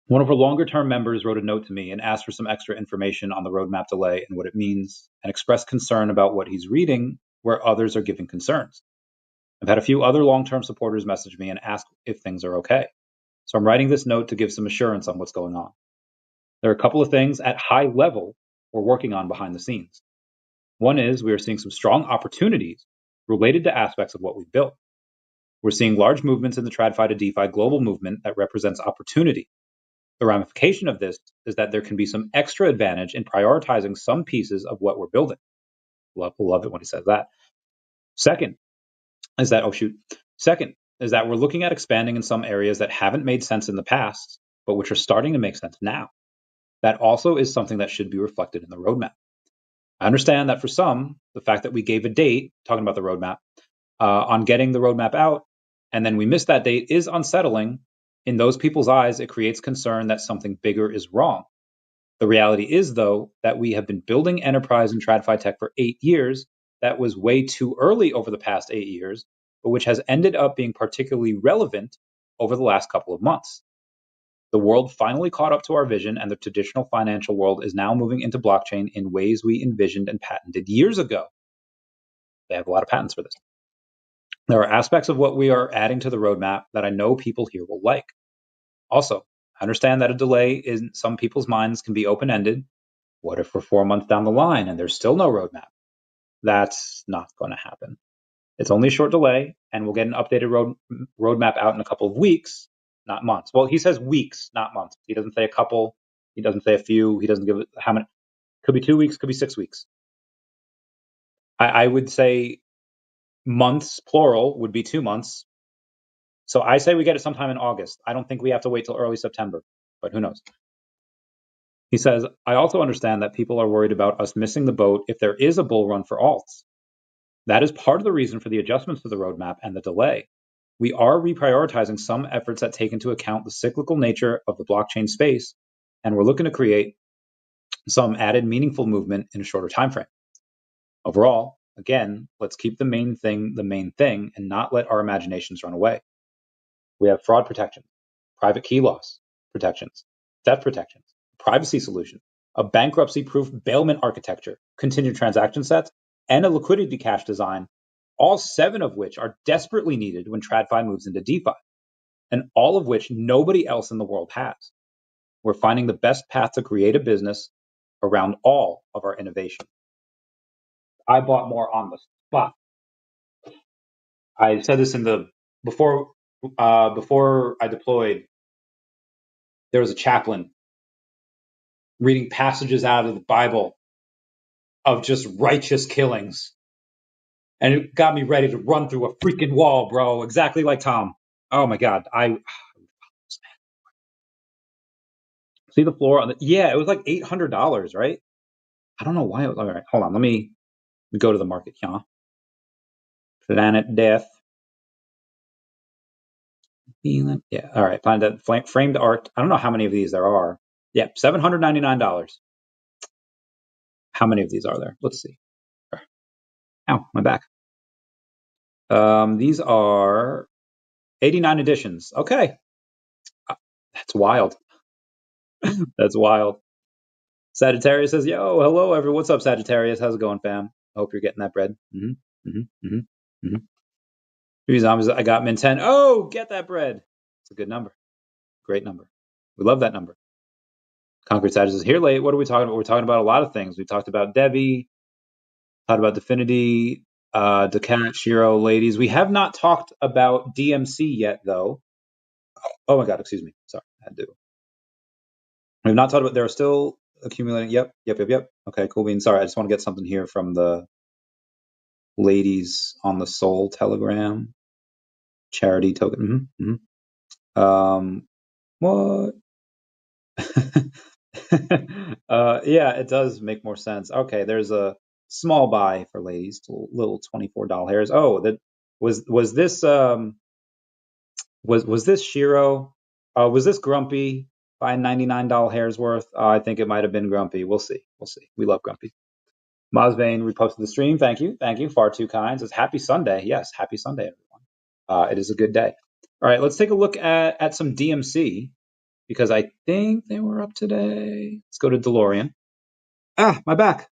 Speaker 1: One of our longer-term members wrote a note to me and asked for some extra information on the roadmap delay and what it means, and expressed concern about what he's reading where others are giving concerns. I've had a few other long-term supporters message me and ask if things are okay. So I'm writing this note to give some assurance on what's going on. There are a couple of things at high level we're working on behind the scenes. One is we are seeing some strong opportunities related to aspects of what we've built. We're seeing large movements in the TradFi to DeFi global movement that represents opportunity. The ramification of this is that there can be some extra advantage in prioritizing some pieces of what we're building. Love it when he says that. Second is that we're looking at expanding in some areas that haven't made sense in the past, but which are starting to make sense now. That also is something that should be reflected in the roadmap. I understand that for some, the fact that we gave a date, talking about the roadmap, on getting the roadmap out, and then we missed that date is unsettling. In those people's eyes, it creates concern that something bigger is wrong. The reality is, though, that we have been building enterprise and TradFi tech for 8 years. That was way too early over the past 8 years, but which has ended up being particularly relevant over the last couple of months. The world finally caught up to our vision, and the traditional financial world is now moving into blockchain in ways we envisioned and patented years ago. They have a lot of patents for this. There are aspects of what we are adding to the roadmap that I know people here will like. Also, I understand that a delay in some people's minds can be open-ended. What if we're 4 months down the line and there's still no roadmap? That's not going to happen. It's only a short delay, and we'll get an updated roadmap out in a couple of weeks, not months. Well, he says weeks, not months. He doesn't say a couple. He doesn't say a few. He doesn't give it how many. Could be 2 weeks, could be 6 weeks. I would say months, plural, would be 2 months. So I say we get it sometime in August. I don't think we have to wait till early September, but who knows? He says, I also understand that people are worried about us missing the boat if there is a bull run for alts. That is part of the reason for the adjustments to the roadmap and the delay. We are reprioritizing some efforts that take into account the cyclical nature of the blockchain space, and we're looking to create some added meaningful movement in a shorter time frame. Overall, again, let's keep the main thing, and not let our imaginations run away. We have fraud protection, private key loss protections, theft protections, privacy solution, a bankruptcy-proof bailment architecture, continued transaction sets, and a liquidity cache design, all 7 of which are desperately needed when TradFi moves into DeFi, and all of which nobody else in the world has. We're finding the best path to create a business around all of our innovation. I bought more on the spot. I said this in the before I deployed. There was a chaplain reading passages out of the Bible of just righteous killings. And it got me ready to run through a freaking wall, bro. Exactly like Tom. Oh my God. See the floor on the, yeah, it was like $800, right? I don't know why it was. All right, hold on. Let me go to the market, yeah. Planet Death. Yeah, all right. Planet Death, framed art. I don't know how many of these there are. Yeah, $799. How many of these are there? Let's see. Ow, my back. These are 89 editions. Okay. That's wild. That's wild. Sagittarius says, yo, hello, everyone. What's up, Sagittarius? How's it going, fam? I hope you're getting that bread. Zombies, I got min 10. Oh, get that bread. It's a good number. Great number. We love that number. Concrete Sagittarius is here late. What are we talking about? We're talking about a lot of things. We talked about DEVVE, talked about Definity, daCat, SHIRO, ladies. We have not talked about DMC yet, though. Oh my God, excuse me. Sorry, I had to. We've not talked about, there are still accumulating. Yep. Okay, cool beans. Sorry, I just want to get something here from the ladies on the Soul Telegram. Charity token. What? Yeah, it does make more sense. Okay, there's a small buy for ladies, little $24 hairs. Oh, that was this was this SHIRO? Was this Grumpy buying $99 hairs worth? I think it might have been Grumpy. We'll see. We love Grumpy. Mosvane reposted the stream. Thank you. Far too kind. It's happy Sunday. Yes, happy Sunday, everyone. It is a good day. All right, let's take a look at some DMC because I think they were up today. Let's go to DeLorean. My back.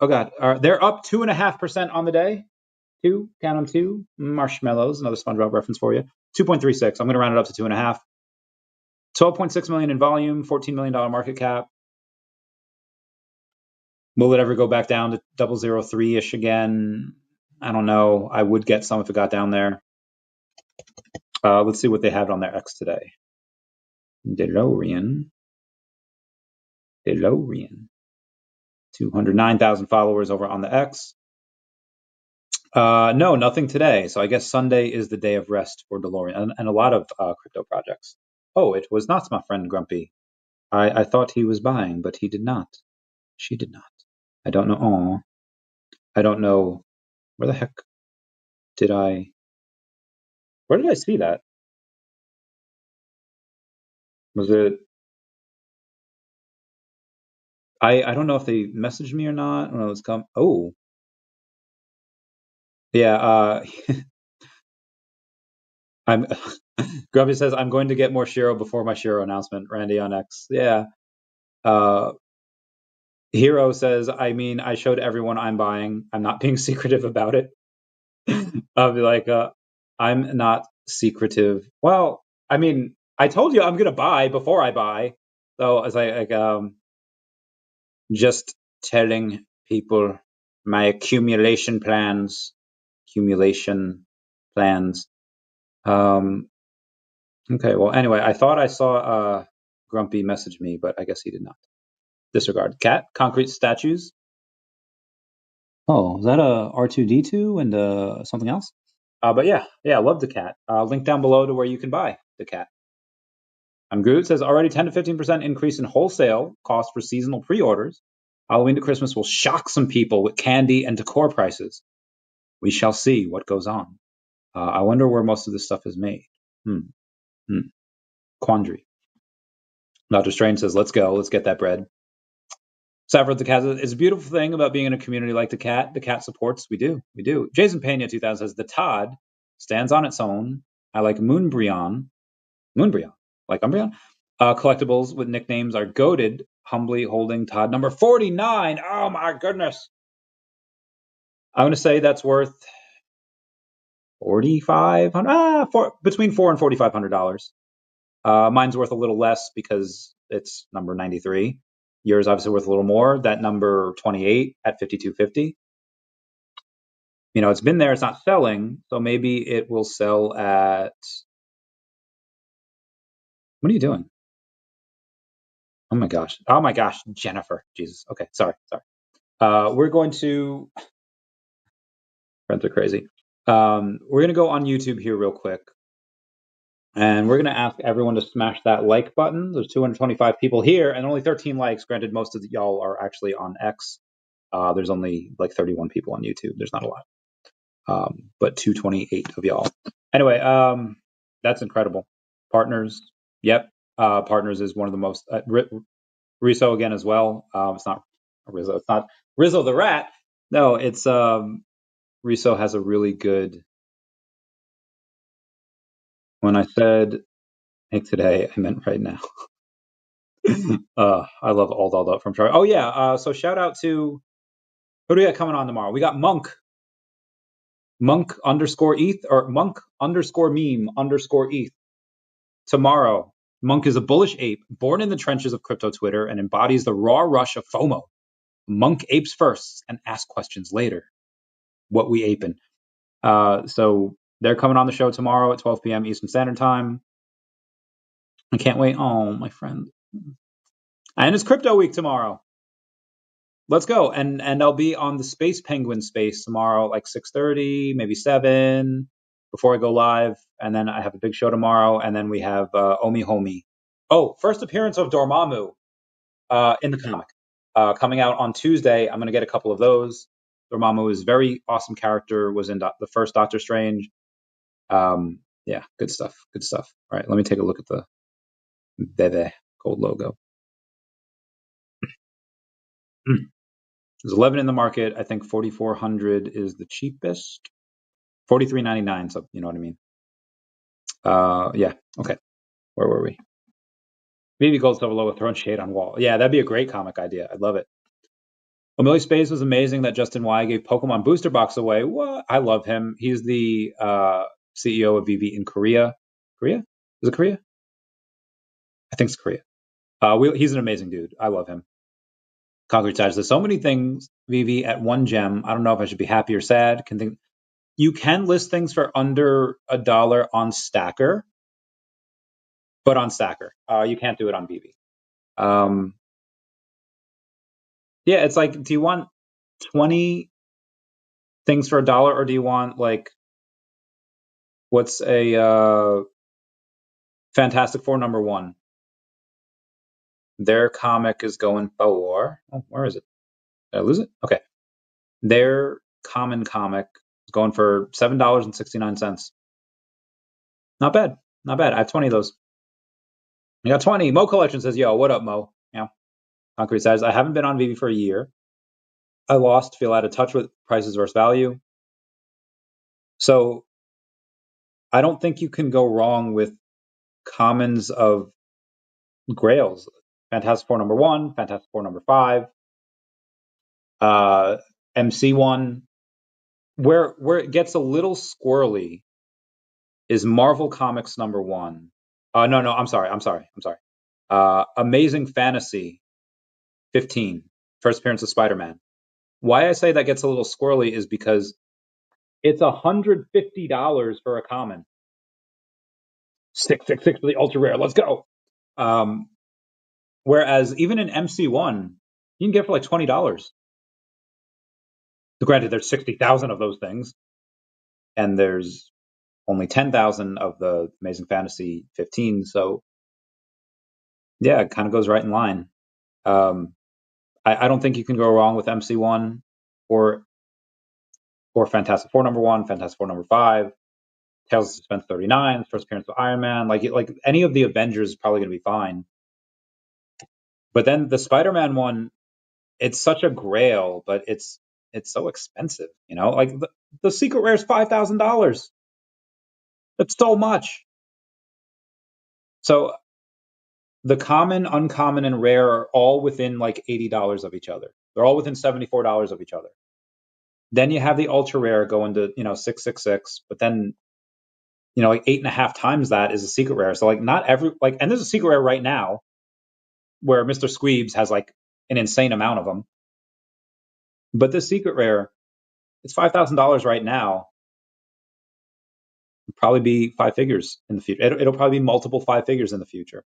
Speaker 1: Oh God, they're up 2.5% on the day. Count them 2 marshmallows. Another SpongeBob reference for you. 2.36. I'm going to round it up to 2.5. 12.6 million in volume. $14 million market cap. Will it ever go back down to 003-ish again? I don't know. I would get some if it got down there. Let's see what they have on their X today. DeLorean. 209,000 followers over on the X. No, nothing today. So I guess Sunday is the day of rest for DeLorean and a lot of crypto projects. Oh, it was not my friend Grumpy. I thought he was buying, but he did not. She did not. I don't know. Oh, I don't know. Where the heck did I? Where did I see that? Was it? I don't know if they messaged me or not when it was come. Oh, yeah. I'm. Grumpy says I'm going to get more SHIRO before my SHIRO announcement. Randy on X. Yeah. Hero says, I mean, I showed everyone I'm buying. I'm not being secretive about it. I'll be like, I'm not secretive. Well, I mean, I told you I'm gonna buy before I buy. So as just telling people my accumulation plans. Okay, well, anyway, I thought I saw Grumpy message me, but I guess he did not. Disregard. Cat, concrete statues. Oh, is that a R2D2 and something else? But yeah, I love daCat. Link down below to where you can buy daCat. I'm Groot says already 10 to 15% increase in wholesale cost for seasonal pre-orders. Halloween to Christmas will shock some people with candy and decor prices. We shall see what goes on. I wonder where most of this stuff is made. Quandary. Dr. Strange says, let's go. Let's get that bread. Saffron daCat, it's a beautiful thing about being in a community like daCat. daCat supports. We do. Jason Pena 2000 says, the Todd stands on its own. I like Moonbryon, like Umbreon. Collectibles with nicknames are goated. Humbly holding Todd number 49. Oh my goodness. I'm going to say that's worth $4,500. Between $400 and $4,500. Mine's worth a little less because it's number 93. Yours obviously worth a little more. That number 28 at $5,250. You know, it's been there. It's not selling, so maybe it will sell at. What are you doing? Oh my gosh, Jennifer. Jesus. Okay, sorry. We're going to. Friends are crazy. We're going to go on YouTube here real quick. And we're going to ask everyone to smash that like button. There's 225 people here and only 13 likes. Granted, most of y'all are actually on X. There's only like 31 people on YouTube. There's not a lot. But 228 of y'all. Anyway, that's incredible. Partners. Yep. Partners is one of the most. Rizzo again as well. It's not Rizzo. It's not Rizzo the rat. No, it's Rizzo has a really good. When I said make today, I meant right now. I love all dolled up from Charlie. Oh yeah. So shout out to who do we got coming on tomorrow? We got Monk underscore ETH or Monk underscore meme underscore ETH. Tomorrow, Monk is a bullish ape born in the trenches of crypto Twitter and embodies the raw rush of FOMO. Monk apes first and asks questions later. What we aping? So they're coming on the show tomorrow at 12 p.m. Eastern Standard Time. I can't wait. Oh, my friend. And it's Crypto Week tomorrow. Let's go. And I'll be on the Space Penguin space tomorrow, like 6:30, maybe 7 before I go live. And then I have a big show tomorrow. And then we have OMI Homie. Oh, first appearance of Dormammu in the comic. Coming out on Tuesday. I'm going to get a couple of those. Dormammu is a very awesome character, was in the first Doctor Strange. Yeah, good stuff. All right, let me take a look at the VeVe gold logo. There's 11 in the market. I think 4,400 is the cheapest. 43.99. So you know what I mean. Yeah. Okay. Where were we? VeVe Gold's double low with throwing shade on wall. Yeah, that'd be a great comic idea. I'd love it. Amelie Space was amazing that Justin Y gave Pokemon Booster Box away. What? I love him. He's the CEO of VeVe in Korea. Korea? Is it Korea? I think it's Korea. He's an amazing dude. I love him. Concrete Sage. There's so many things, VeVe, at one gem. I don't know if I should be happy or sad. you can list things for under $1 on Stacker, but on Stacker, you can't do it on VeVe. Yeah, it's like, do you want 20 things for $1, or do you want like, what's a Fantastic Four #1? Their comic is going for, oh, where is it? Did I lose it? Okay. Their common comic is going for $7.69. Not bad. Not bad. I have 20 of those. I got 20. Mo Collection says, yo, what up, Mo? Yeah. Concrete says, I haven't been on VeVe for a year. I lost, feel out of touch with prices versus value. So I don't think you can go wrong with commons of grails. Fantastic Four #1, Fantastic Four #5, MC1. Where it gets a little squirrely is Marvel Comics #1. No, I'm sorry. Amazing Fantasy 15, first appearance of Spider-Man. Why I say that gets a little squirrely is because it's $150 for a common. 666 for the ultra rare. Let's go. Whereas even in MC1, you can get for like $20. Granted, there's 60,000 of those things, and there's only 10,000 of the Amazing Fantasy 15. So yeah, it kind of goes right in line. I don't think you can go wrong with MC1 or Fantastic Four #1, Fantastic Four #5, Tales of Suspense 39, first appearance of Iron Man. Like any of the Avengers is probably going to be fine. But then the Spider-Man one, it's such a grail, but it's so expensive. You know, like the secret rare is $5,000. That's so much. So the common, uncommon, and rare are all within like $80 of each other. They're all within $74 of each other. Then you have the ultra rare going to 666, but then like 8.5 times that is a secret rare. So like not every and there's a secret rare right now where Mr. Squeebs has like an insane amount of them. But this secret rare, it's $5,000 right now. It'll probably be 5 figures in the future. It'll probably be multiple 5 figures in the future.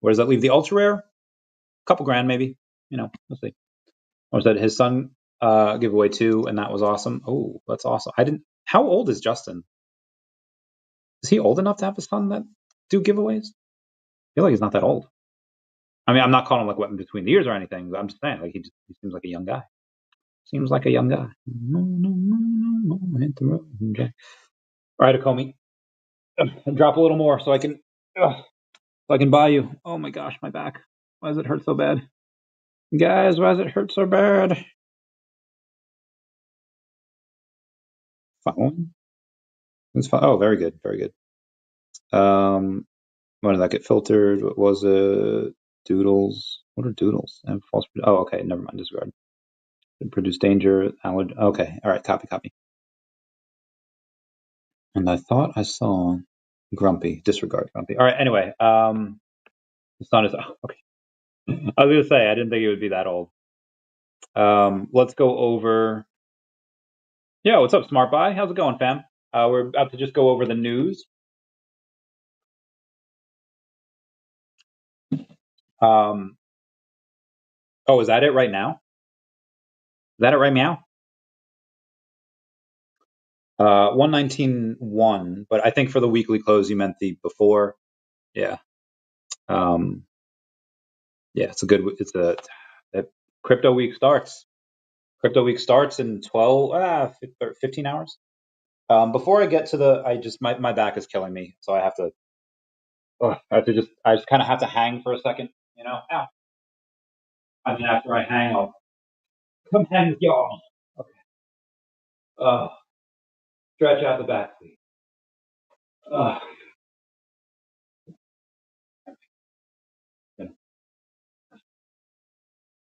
Speaker 1: Where does that leave the ultra rare? A couple grand maybe. We'll see. Or was that his son giveaway too, and that was awesome. Oh, that's awesome. How old is Justin? Is he old enough to have a son that do giveaways? I feel like he's not that old. I mean, I'm not calling him like what in between the years or anything, but I'm just saying, like he seems like a young guy. Seems like a young guy. No, hit the road. Okay. All right, Akomi. Drop a little more so I can buy you. Oh my gosh, my back. Why does it hurt so bad? Guys, why does it hurt so bad? Following? It's fine. Oh, very good, very good. When did that get filtered? What was it? Doodles. What are doodles? And false. Oh, okay. Never mind. Disregard. Produce danger. Okay. All right. Copy. And I thought I saw Grumpy. Disregard Grumpy. All right. Anyway, it's not as okay. I was gonna say I didn't think it would be that old. Let's go over. Yeah, what's up, Smart Buy? How's it going, fam? We're about to just go over the news. Oh, is that it right now? Is that it right now? 119.1, but I think for the weekly close you meant the before. Yeah. Yeah, it's a crypto week starts. Crypto week starts in 15 hours. Before I get to my back is killing me, so I just kind of have to hang for a second, Ow. I mean, after I hang, I'll come hang with y'all. Okay. Stretch out the back, please.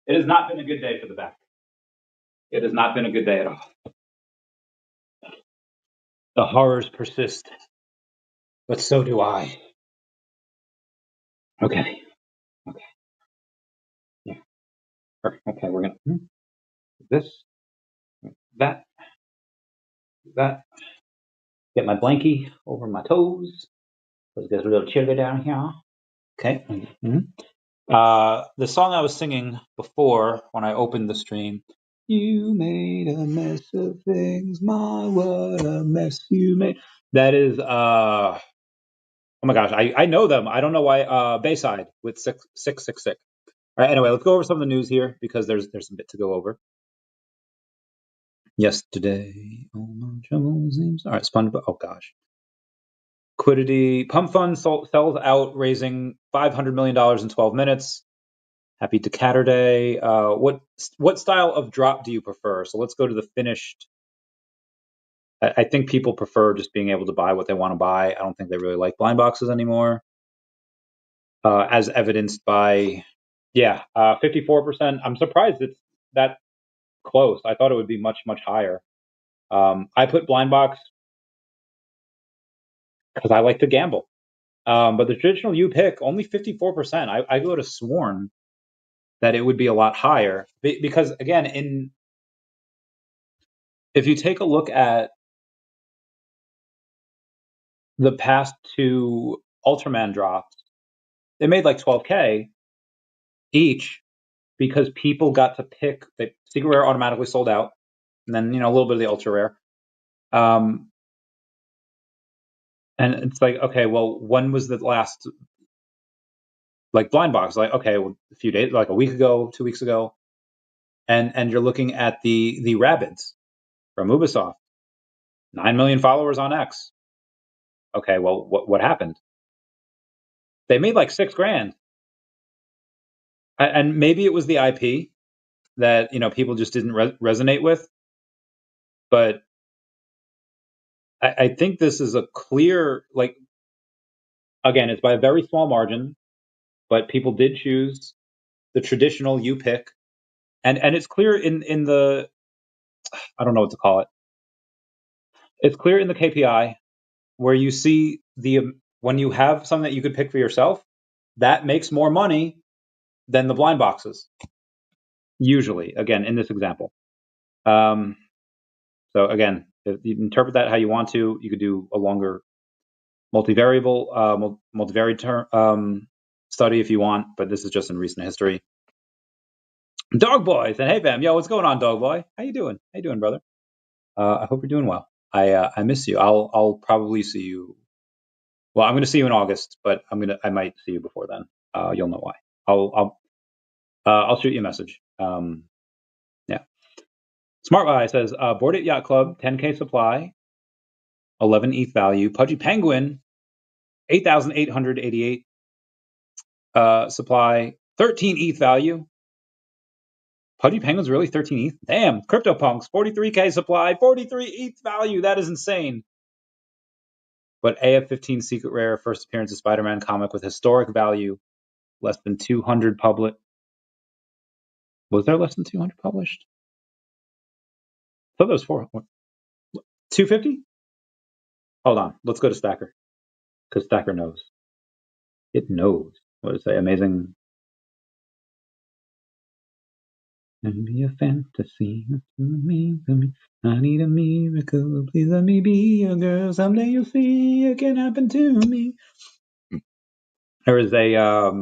Speaker 1: It has not been a good day for the back. It has not been a good day at all. The horrors persist, but so do I. Okay. Yeah. Okay, we're gonna this, that, Get my blankie over my toes. Let's get a little chilly down here. Okay. The song I was singing before when I opened the stream, you made a mess of things, my what a mess you made. That is oh my gosh, I know them. I don't know why. Bayside with 666. All right, anyway, let's go over some of the news here because there's a bit to go over. Yesterday, all my troubles seems. All right, SpongeBob. Oh gosh. Liquidity pump fund sells out, raising $500 million in 12 minutes. Happy daCat Day. What style of drop do you prefer? So let's go to the finished. I think people prefer just being able to buy what they want to buy. I don't think they really like blind boxes anymore, as evidenced by 54%. I'm surprised it's that close. I thought it would be much higher. I put blind box because I like to gamble. But the traditional U pick only 54%. I would have sworn that it would be a lot higher because again, if you take a look at the past two Ultraman drops, they made like 12K each because people got to pick. The Secret Rare automatically sold out, and then a little bit of the Ultra Rare. And it's like, okay, well, when was the last like blind box? Like, okay, well, a few days, like a week ago, 2 weeks ago, and you're looking at the Rabbids from Ubisoft, 9 million followers on X. Okay, well, what happened? They made like $6,000, and maybe it was the IP that people just didn't resonate with, but I think this is a clear, like, again, it's by a very small margin, but people did choose the traditional U pick, and it's clear in the, I don't know what to call it. It's clear in the KPI where you see when you have something that you could pick for yourself, that makes more money than the blind boxes. Usually, again, in this example. So again, if you interpret that how you want to, you could do a longer multivariable, multivariate study if you want, but this is just in recent history. Dog Boy said, "Hey fam, yo, what's going on, Dog Boy? How you doing? How you doing, brother? I hope you're doing well. I miss you. I'll probably see you. Well, I'm going to see you in August, but I might see you before then. You'll know why. I'll shoot you a message. Yeah. Smart Guy says, Board at Yacht Club, 10K supply, 11 ETH value. Pudgy Penguin, 8,888 supply, 13 ETH value. Pudgy Penguin's really 13 ETH? Damn. CryptoPunks, 43K supply, 43 ETH value. That is insane. But AF15 Secret Rare, first appearance of Spider-Man comic with historic value, less than 200 published. Was there less than 200 published? I thought there was 400. 250? Hold on. Let's go to Stacker. Because Stacker knows. It knows. What did it say? Amazing. And be a fantasy. I need a miracle. Please let me be a girl. Someday you'll see it can happen to me. There is a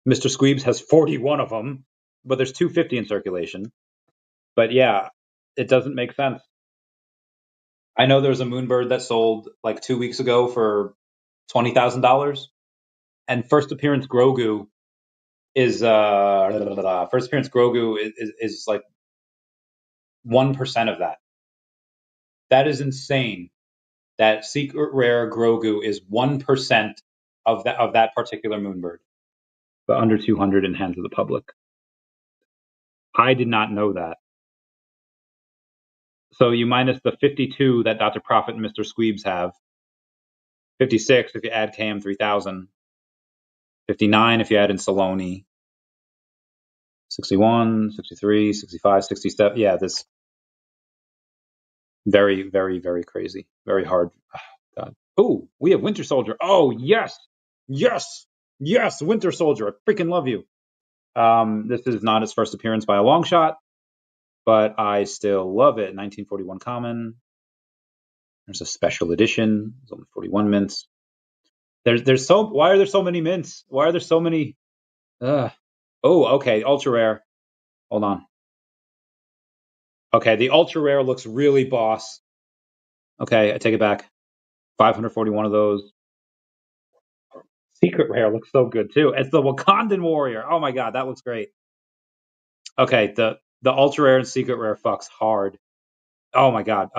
Speaker 1: Mr. Squeebs has 41 of them, but there's 250 in circulation. But yeah, it doesn't make sense. I know there's a Moonbird that sold like 2 weeks ago for $20,000, and first appearance Grogu is is like 1% of that. That is insane. That secret rare Grogu is 1% of that particular Moonbird, but under 200 in hands of the public. I did not know that. So you minus the 52 that Dr. Prophet and Mr. Squeebs have, 56 if you add KM 3000, 59 if you add in Saloni, 61, 63, 65, 67. Yeah, this very, very, very crazy. Very hard. Oh, God. Oh, we have Winter Soldier. Oh, yes. Yes. Yes, Winter Soldier. I freaking love you. This is not his first appearance by a long shot, but I still love it. 1941 common. There's a special edition. There's only 41 mints. There's so, why are there so many mints? Why are there so many? Oh, okay, ultra rare. Hold on. Okay, the ultra rare looks really boss. Okay, I take it back. 541 of those. Secret rare looks so good too. It's the Wakandan warrior. Oh my god, that looks great. Okay, the ultra rare and secret rare fucks hard. Oh my god.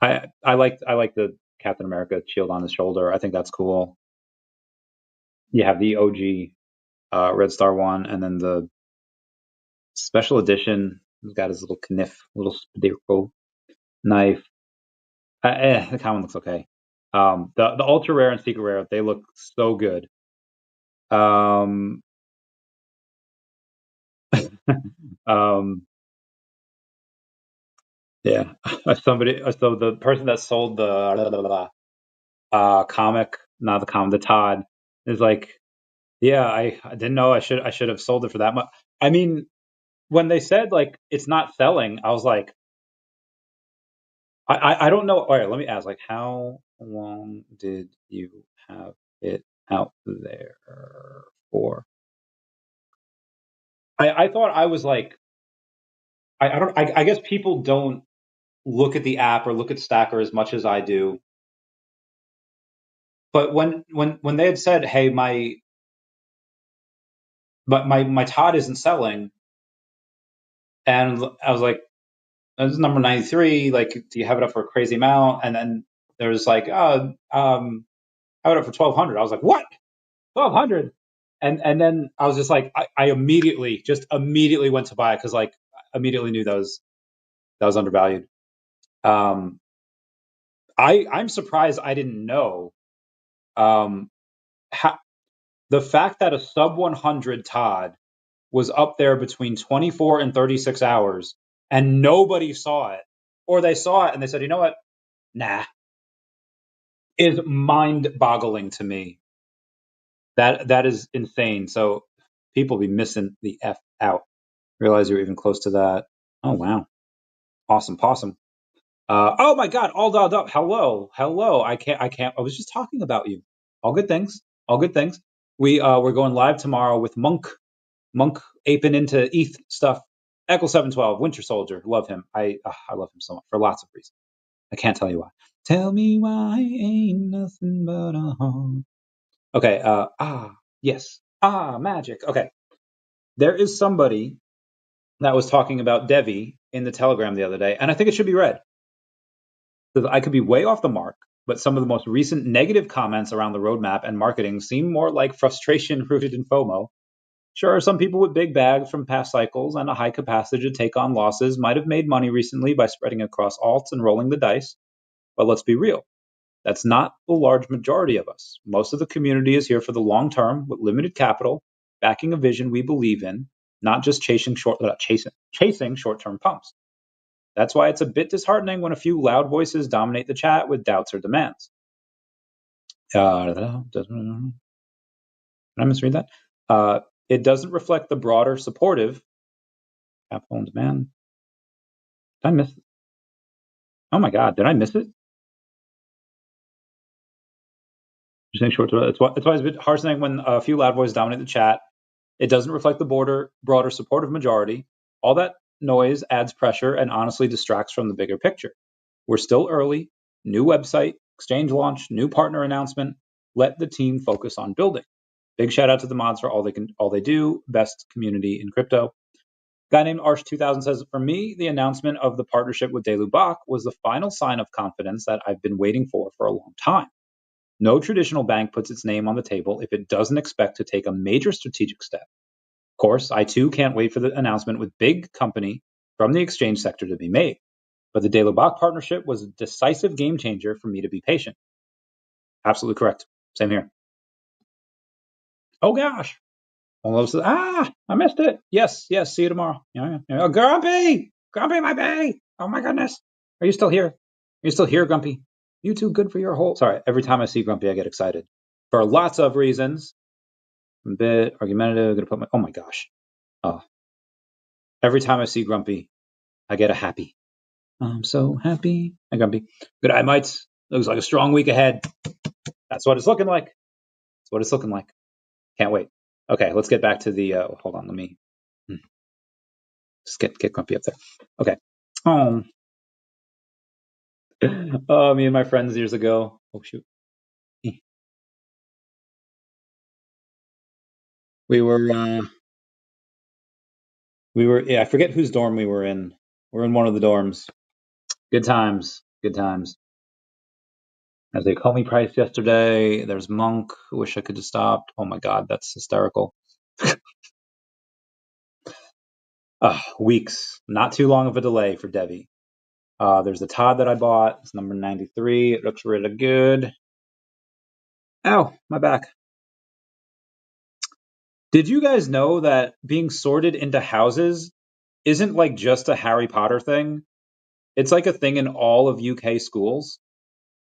Speaker 1: I like the Captain America shield on his shoulder. I think that's cool. You have the OG Red Star one, and then the special edition. He's got his little kniff, little spadiro knife. The common looks okay. The ultra rare and secret rare, they look so good. Yeah. So the person that sold the comic, not the comic, the Todd, is like, yeah, I didn't know I should have sold it for that much. I mean, when they said like it's not selling, I was like, I don't know. All right, let me ask, like, how long did you have it out there for? I thought I was like, I guess people don't look at the app or look at Stacker as much as I do. But when they had said, hey, my Todd isn't selling, and I was like, this is number 93. Like, do you have it up for a crazy amount? And then there was like, have it up for 1,200. I was like, what? 1,200? And then I was just like, I immediately went to buy it because like immediately knew that was undervalued. I'm surprised I didn't know. The fact that a sub 100 Todd was up there between 24 and 36 hours and nobody saw it, or they saw it and they said, you know what? Nah, is mind-boggling to me. That is insane. So people be missing the F out. Realize you're even close to that. Oh, wow. Awesome possum. Oh my God, all dialed up. Hello. I can't. I was just talking about you. All good things. We're going live tomorrow with Monk aping into ETH stuff. Echo 712, Winter Soldier. Love him. I love him so much for lots of reasons. I can't tell you why. Tell me why ain't nothing but a home. Okay. Yes. Magic. Okay. There is somebody that was talking about DEVVE in the Telegram the other day, and I think it should be read. Because I could be way off the mark, but some of the most recent negative comments around the roadmap and marketing seem more like frustration rooted in FOMO. Sure, some people with big bags from past cycles and a high capacity to take on losses might have made money recently by spreading across alts and rolling the dice. But let's be real. That's not the large majority of us. Most of the community is here for the long term with limited capital, backing a vision we believe in, not just chasing short-term pumps. That's why it's a bit disheartening when a few loud voices dominate the chat with doubts or demands. Did I misread that? It doesn't reflect the broader supportive capital and demand. Did I miss it? Oh my God, did I miss it? You're saying short term. It's why it's a bit heartening when a few loud voices dominate the chat. It doesn't reflect the broader supportive majority. All that noise adds pressure and honestly distracts from the bigger picture. We're still early. New website, exchange launch, new partner announcement. Let the team focus on building. Big shout out to the mods for all they do. Best community in crypto. Guy named Arch2000 says, for me, the announcement of the partnership with DeLubach was the final sign of confidence that I've been waiting for a long time. No traditional bank puts its name on the table if it doesn't expect to take a major strategic step. Of course, I too can't wait for the announcement with big company from the exchange sector to be made. But the DeLubach partnership was a decisive game changer for me to be patient. Absolutely correct. Same here. Oh gosh. Almost. I missed it. Yes. See you tomorrow. Yeah. Oh, Grumpy, my bae. Oh my goodness. Are you still here? Are you still here, Grumpy? You too good for your whole. Sorry. Every time I see Grumpy, I get excited for lots of reasons. I'm a bit argumentative. I'm gonna put my. Oh my gosh. Oh. Every time I see Grumpy, I get a happy. I'm so happy. I'm grumpy. Good eye, mites. Looks like a strong week ahead. That's what it's looking like. That's what it's looking like. Can't wait. Okay, let's get back to the. Hold on, let me just get grumpy up there. Okay. Oh, oh, me and my friends years ago. Oh shoot. We were. Yeah, I forget whose dorm we were in. We're in one of the dorms. Good times. Good times. As they called me Price yesterday. There's Monk. Wish I could have stopped. Oh my God, that's hysterical. Weeks. Not too long of a delay for DEVVE. There's the Todd that I bought. It's number 93. It looks really good. Ow, my back. Did you guys know that being sorted into houses isn't like just a Harry Potter thing? It's like a thing in all of UK schools.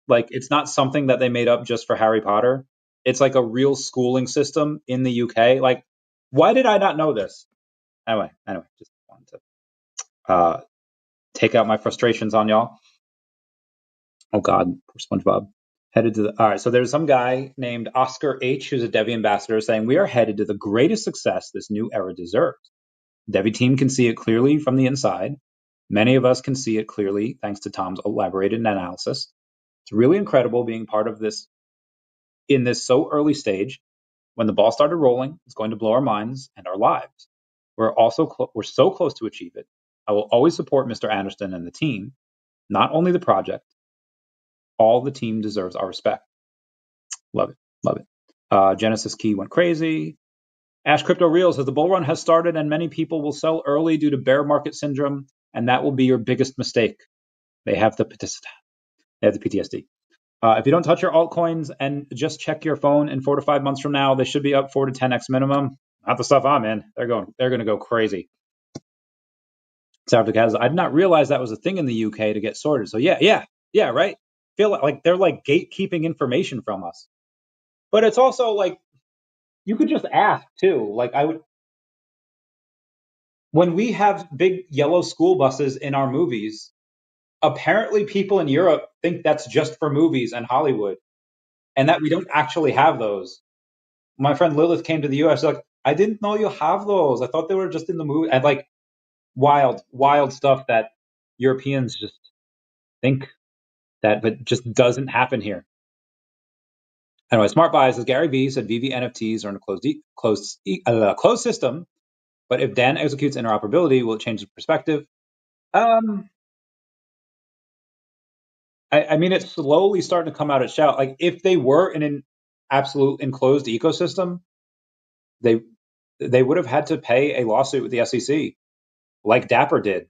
Speaker 1: Like, it's not something that they made up just for Harry Potter. It's like a real schooling system in the UK. Like, why did I not know this? Anyway, just wanted to take out my frustrations on y'all. Oh God, poor SpongeBob. Headed to the, all right, so there's some guy named Oscar H, who's a DEVVE ambassador, saying, we are headed to the greatest success this new era deserves. DEVVE team can see it clearly from the inside. Many of us can see it clearly thanks to Tom's elaborated analysis. It's really incredible being part of this in this so early stage. When the ball started rolling, it's going to blow our minds and our lives. We're so close to achieve it. I will always support Mr. Anderson and the team, not only the project. All the team deserves our respect. Love it. Love it. Genesis Key went crazy. Ash Crypto Real says the bull run has started and many people will sell early due to bear market syndrome, and that will be your biggest mistake. They have the PTSD. If you don't touch your altcoins and just check your phone in 4 to 5 months from now, they should be up 4 to 10x minimum. Not the stuff I'm in. They're going to go crazy. I did not realize that was a thing in the UK to get sorted. So yeah, right. Feel like they're like gatekeeping information from us. But it's also like you could just ask too. Like when we have big yellow school buses in our movies, apparently people in Europe think that's just for movies and Hollywood, and that we don't actually have those. My friend Lilith came to the US, like, I didn't know you have those. I thought they were just in the movie. And like wild stuff that Europeans just think that, but just doesn't happen here. Anyway, Smart Buy says Gary V said VeVe NFTs are in a closed system, but if Dan executes interoperability, will it change the perspective? I mean, it's slowly starting to come out at shout. Like, if they were in an absolute enclosed ecosystem, they would have had to pay a lawsuit with the SEC, like Dapper did.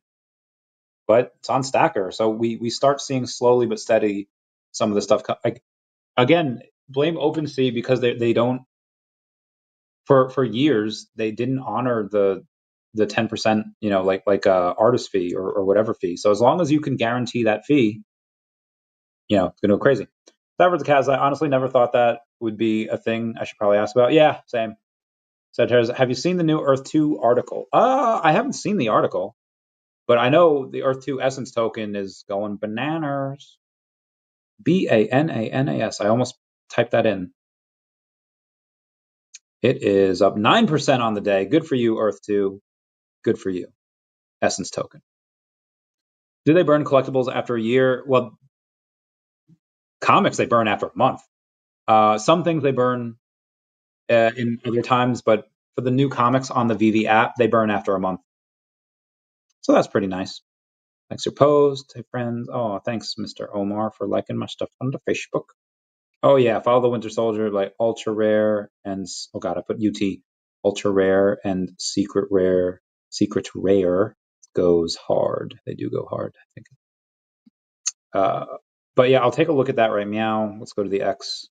Speaker 1: But it's on Stacker, so we start seeing slowly but steady some of the stuff. Like, again, blame OpenSea because they don't. For years they didn't honor the 10%, like artist fee or whatever fee. So as long as you can guarantee that fee, it's gonna go crazy. That the Kaz, I honestly never thought that would be a thing I should probably ask about. Yeah, same. Sagittarius, have you seen the new Earth2 article? I haven't seen the article, but I know the Earth2 Essence token is going bananas. BANANAS. I almost typed that in. It is up 9% on the day. Good for you, Earth2. Good for you. Essence token. Do they burn collectibles after a year? Well, comics they burn after a month. Some things they burn in other times, but for the new comics on the VeVe app, they burn after a month. So that's pretty nice. Thanks for post. Hey, friends. Oh, thanks, Mr. Omar, for liking my stuff on the Facebook. Oh, yeah. Follow the Winter Soldier, like ultra rare and, oh, God, I put UT. Ultra rare and secret rare. Secret rare goes hard. They do go hard, I think. But yeah, I'll take a look at that right meow. Let's go to the X.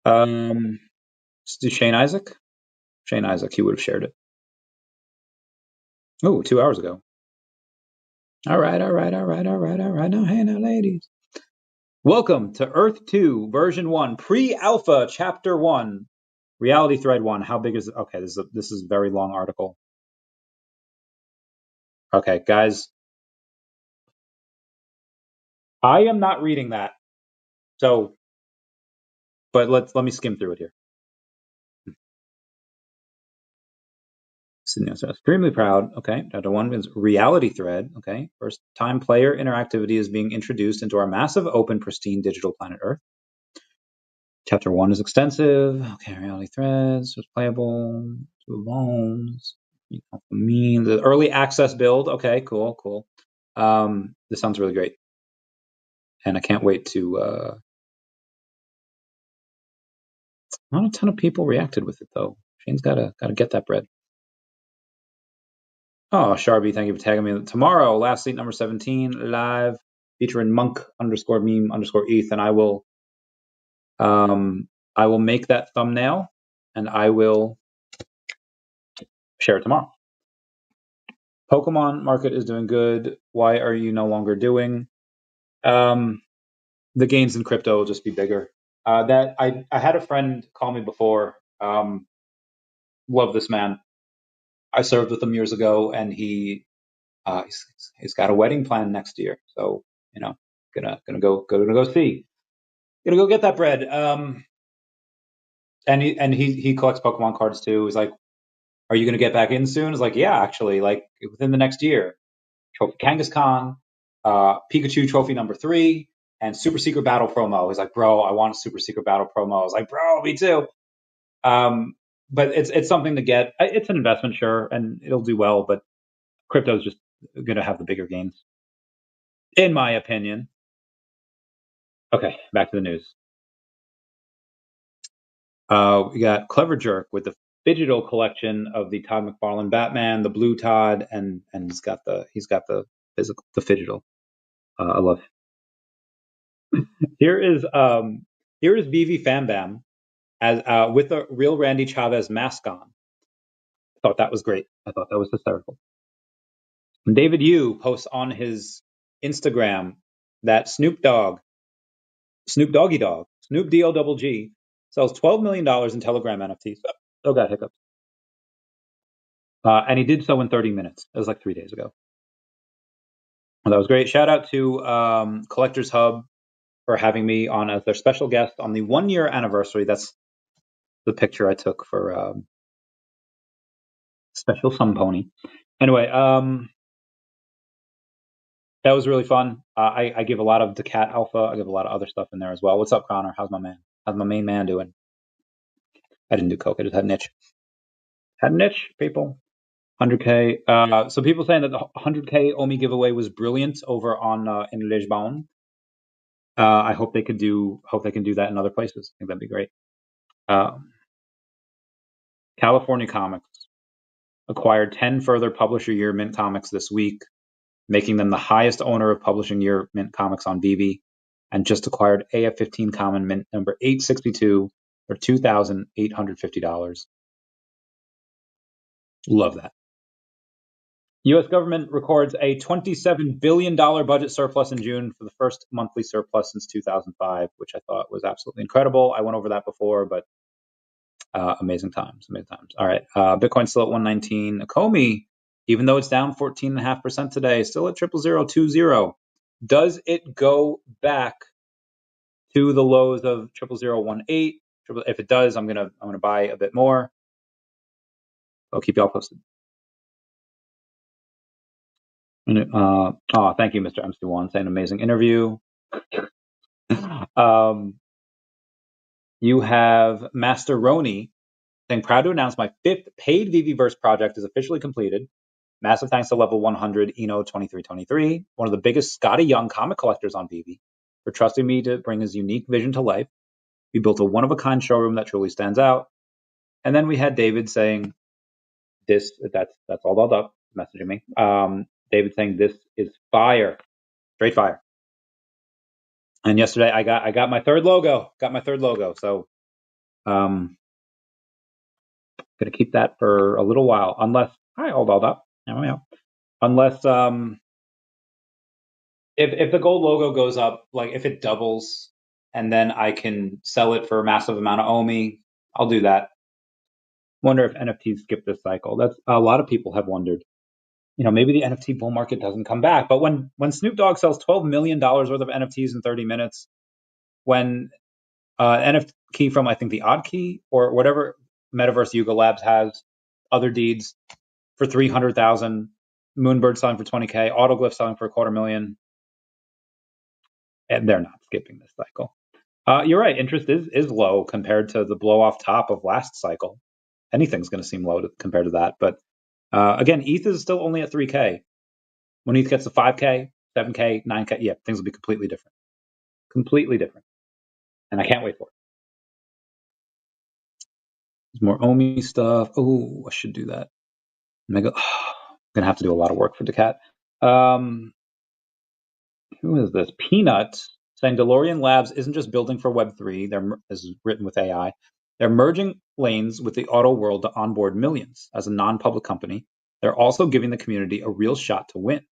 Speaker 1: Let's do Shane Isaac. Shane Isaac, he would have shared it. Oh, 2 hours ago. All right. Now, hey, now, ladies. Welcome to Earth2 version 1, pre-alpha chapter 1, reality thread 1. How big is it? Okay, this is a very long article. Okay, guys, I am not reading that. So, but let me skim through it here. So extremely proud. Okay, chapter 1 is reality thread. Okay, first time player interactivity is being introduced into our massive, open, pristine digital planet Earth. Chapter 1 is extensive. Okay, reality threads, it's playable, 2 loans. The early access build. Okay, cool. This sounds really great, and I can't wait to. Not a ton of people reacted with it though. Shane's gotta get that bread. Oh, Sharby, thank you for tagging me. Tomorrow, last seat number 17, live, featuring monk_meme_eth, and I will make that thumbnail and I will share it tomorrow. Pokemon market is doing good. Why are you no longer doing? The gains in crypto will just be bigger. That I had a friend call me before. Love this man. I served with him years ago, and he's got a wedding plan next year. So gonna go see. Gonna go get that bread. And he collects Pokemon cards too. He's like, "Are you gonna get back in soon?" It's like, "Yeah, actually, like within the next year." Trophy Kangaskhan, Pikachu Trophy number 3, and Super Secret Battle promo. He's like, "Bro, I want a Super Secret Battle promo." I was like, "Bro, me too." But it's something to get. It's an investment, sure, and it'll do well. But crypto's just gonna have the bigger gains, in my opinion. Okay, back to the news. We got Clever Jerk with the digital collection of the Todd McFarlane Batman, the Blue Todd, and he's got the physical, the digital. I love it. Here is VeVe Fam Bam as with a real Randy Chavez mask on. I thought that was great. I thought that was hysterical. And David Yu posts on his Instagram that Snoop Doggy Dogg, Snoop D-O-G-G, sells $12 million in Telegram NFTs. Oh, got hiccups. And he did so in 30 minutes. It was like 3 days ago. Well, that was great. Shout out to Collectors Hub for having me on as their special guest on the 1-year anniversary. That's the picture I took for Special Sun Pony. Anyway, that was really fun. I give a lot of daCat Alpha. I give a lot of other stuff in there as well. What's up, Connor? How's my man? How's my main man doing? I didn't do coke. I just had niche. Had niche, people. 100K. So people saying that the 100K OMI giveaway was brilliant over on in Lisbon. I hope they can do that in other places. I think that'd be great. California Comics acquired 10 further Publisher Year Mint comics this week, making them the highest owner of Publishing Year Mint comics on VeVe, and just acquired AF15 Common Mint number 862 for $2,850. Love that. U.S. government records a $27 billion budget surplus in June for the first monthly surplus since 2005, which I thought was absolutely incredible. I went over that before, but amazing times. All right. Bitcoin still at 119. Akomi, even though it's down 14.5% today, still at 00020. Does it go back to the lows of 00018? If it does, I'm gonna buy a bit more. I'll keep y'all posted. Thank you, Mr. MC1, saying amazing interview. You have Master Roni saying, proud to announce my 5th paid VeVeverse project is officially completed. Massive thanks to level 100 Eno2323, one of the biggest Scotty Young comic collectors on VeVe, for trusting me to bring his unique vision to life. We built a one-of-a-kind showroom that truly stands out. And then we had David saying, that's all dolled up, messaging me. David saying, this is fire, straight fire. And yesterday I got my third logo. So gonna keep that for a little while, unless all dolled up. Unless if the gold logo goes up, like if it doubles, and then I can sell it for a massive amount of OMI, I'll do that. Wonder if NFTs skip this cycle. That's a lot of people have wondered. maybe the NFT bull market doesn't come back. But when Snoop Dogg sells $12 million worth of NFTs in 30 minutes, when NFT from, I think, the Odd Key or whatever Metaverse Yuga Labs has, other deeds for 300,000, Moonbird selling for 20K, Autoglyph selling for $250,000, and they're not skipping this cycle. You're right. Interest is low compared to the blow off top of last cycle. Anything's going to seem low compared to that. But again, ETH is still only at 3K. When ETH gets to 5K, 7K, 9K, yeah, things will be completely different. Completely different. And I can't wait for it. There's more OMI stuff. Oh, I should do that. I'm going to have to do a lot of work for daCat. Who is this? Peanut saying DeLorean Labs isn't just building for Web3. This is written with AI. They're merging lanes with the auto world to onboard millions. As a non-public company, they're also giving the community a real shot to win.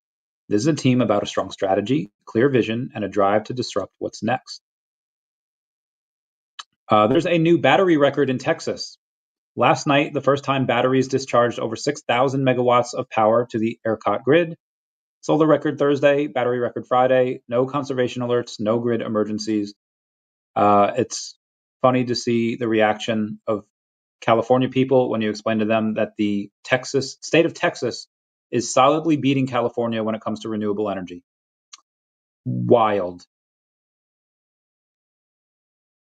Speaker 1: This is a team about a strong strategy, clear vision, and a drive to disrupt what's next. There's a new battery record in Texas. Last night, the first time batteries discharged over 6,000 megawatts of power to the ERCOT grid. Solar record Thursday, battery record Friday, no conservation alerts, no grid emergencies. It's funny to see the reaction of California people when you explain to them that the state of Texas is solidly beating California when it comes to renewable energy. Wild.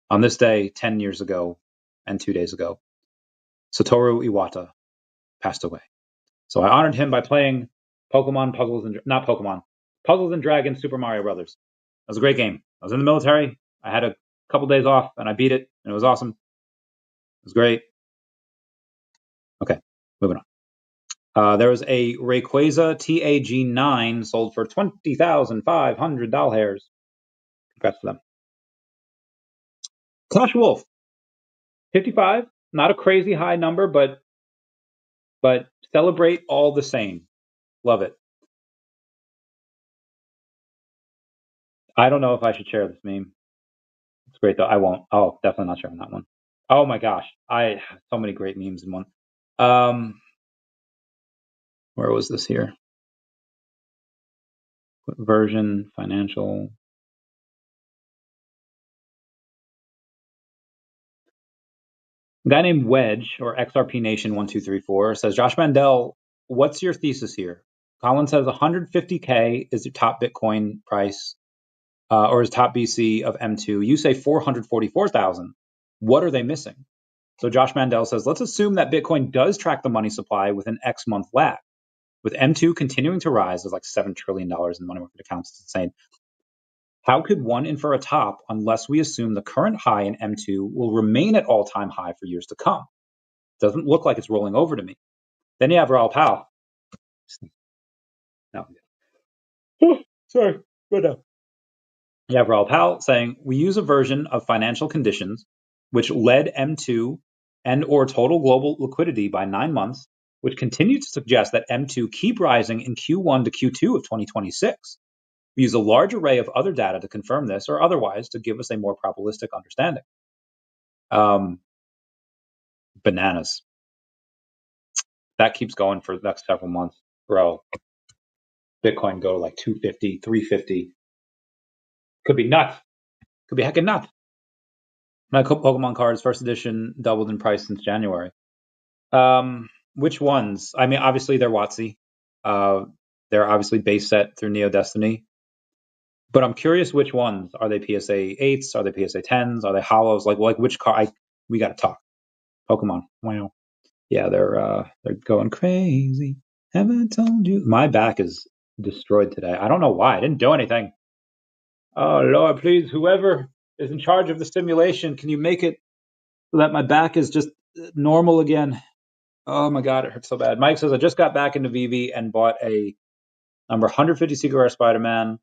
Speaker 1: On this day, 10 years ago and 2 days ago, Satoru Iwata passed away. So I honored him by playing Puzzles and Dragons Super Mario Brothers. That was a great game. I was in the military. I had a couple days off and I beat it and it was awesome. It was great. Okay, moving on. There was a Rayquaza TAG9 sold for 20,500 doll hairs. Congrats to them. Clash Wolf, 55. Not a crazy high number, but celebrate all the same. Love it. I don't know if I should share this meme. It's great though. I won't. Oh, definitely not sharing that one. Oh my gosh, I have so many great memes in one. Where was this here? Version, financial. A guy named Wedge, or XRP Nation 1234, says, Josh Mandel, what's your thesis here? Colin says 150K is your top Bitcoin price, or is top BC of M2. You say 444,000. What are they missing? So Josh Mandel says, let's assume that Bitcoin does track the money supply with an X month lag. With M2 continuing to rise, there's like $7 trillion in money market accounts. It's insane. How could one infer a top unless we assume the current high in M2 will remain at all-time high for years to come? Doesn't look like it's rolling over to me. Then you have Raoul Pal. No. Oh, sorry. What up? You have Raoul Pal saying, we use a version of financial conditions which led M2 and or total global liquidity by 9 months, which continue to suggest that M2 keep rising in Q1 to Q2 of 2026. We use a large array of other data to confirm this or otherwise to give us a more probabilistic understanding. Bananas. That keeps going for the next several months. Bro, Bitcoin go to like 250, 350. Could be nuts. Could be heckin' nuts. My Pokemon cards, first edition, doubled in price since January. Which ones? I mean, obviously they're WotC. They're obviously base set through Neo Destiny. But I'm curious which ones. Are they PSA 8s? Are they PSA 10s? Are they hollows? Like which card? We got to talk. Pokemon. Wow. Yeah, they're going crazy. Haven't told you. My back is destroyed today. I don't know why. I didn't do anything. Oh, Lord, please, whoever is in charge of the stimulation, can you make it so that my back is just normal again? Oh, my God, it hurts so bad. Mike says, I just got back into VeVe and bought a number 150 Secret Rare Spider-Man,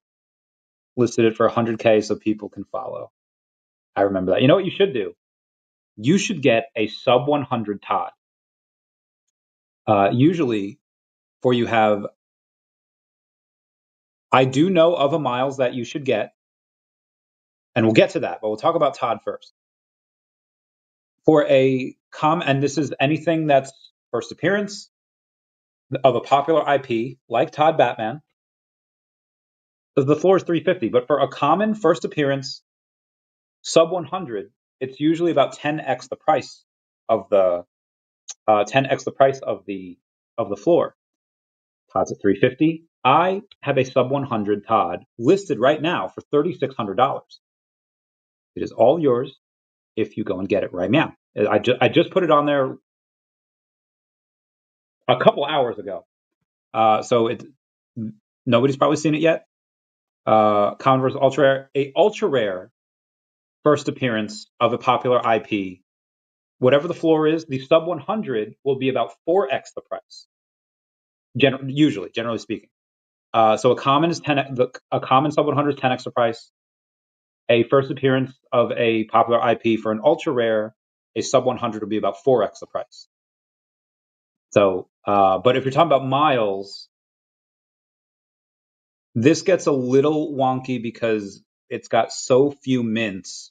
Speaker 1: listed it for 100K so people can follow. I remember that. You know what you should do? You should get a sub 100 Todd. Usually, for you have, I do know of a miles that you should get, and we'll get to that, but we'll talk about Todd first. For a and this is anything that's first appearance, of a popular IP like Todd Batman, the floor is 350. But for a common first appearance sub 100, it's usually about 10x the price of the 10x the price of the floor. Todd's at 350. I have a sub 100 Todd listed right now for $3,600. It is all yours if you go and get it right now. I just put it on there a couple hours ago, so nobody's probably seen it yet. Common versus ultra rare, a ultra rare first appearance of a popular IP. Whatever the floor is, the sub 100 will be about 4x the price. Generally speaking. So a common is a common sub 100 is 10x the price. A first appearance of a popular IP for an ultra rare, a sub 100 will be about 4x the price. So, but if you're talking about miles, this gets a little wonky because it's got so few mints.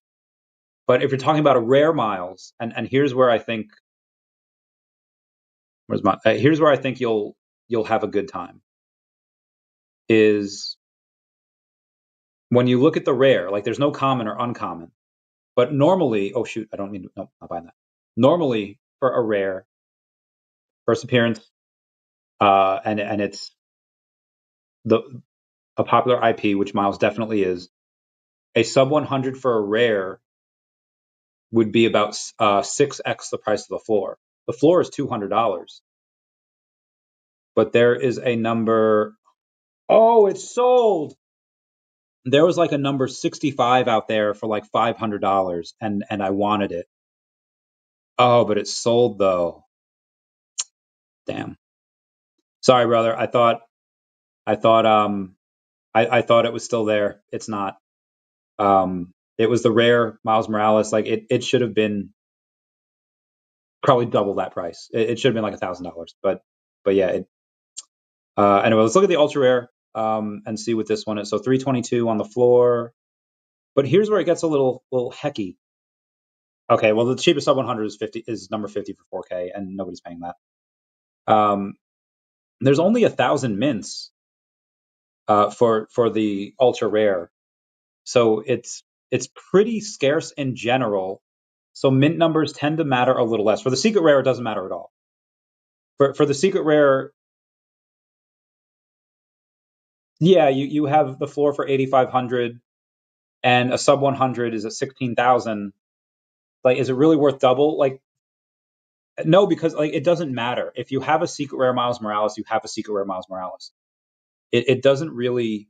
Speaker 1: But if you're talking about a rare miles, and here's where I think here's where I think you'll have a good time, is when you look at the rare, like there's no common or uncommon, but normally, oh shoot, I don't mean, no, not buying that. Normally for a rare first appearance, and it's a popular IP, which miles definitely is, a sub 100 for a rare would be about 6x the price of the floor. The floor is $200, but there is a number. Oh, it's sold. There was like a number 65 out there for like $500, and I wanted it. Oh, but it's sold though. Damn. Sorry, brother. I thought I thought it was still there. It's not. It was the rare Miles Morales. Like it should have been probably double that price. It should have been like $1,000. But yeah. Anyway, let's look at the ultra rare and see what this one is. So 322 on the floor. But here's where it gets a little hecky. Okay, well the cheapest sub 100 is number 50 for 4K, and nobody's paying that. There's only 1,000 mints for the ultra rare, so it's pretty scarce in general. So mint numbers tend to matter a little less. For the secret rare, it doesn't matter at all. For the secret rare, yeah, you have the floor for 8,500, and a sub 100 is at 16,000. Like, is it really worth double? Like, no, because like it doesn't matter. If you have a secret rare Miles Morales, you have a secret rare Miles Morales. It doesn't really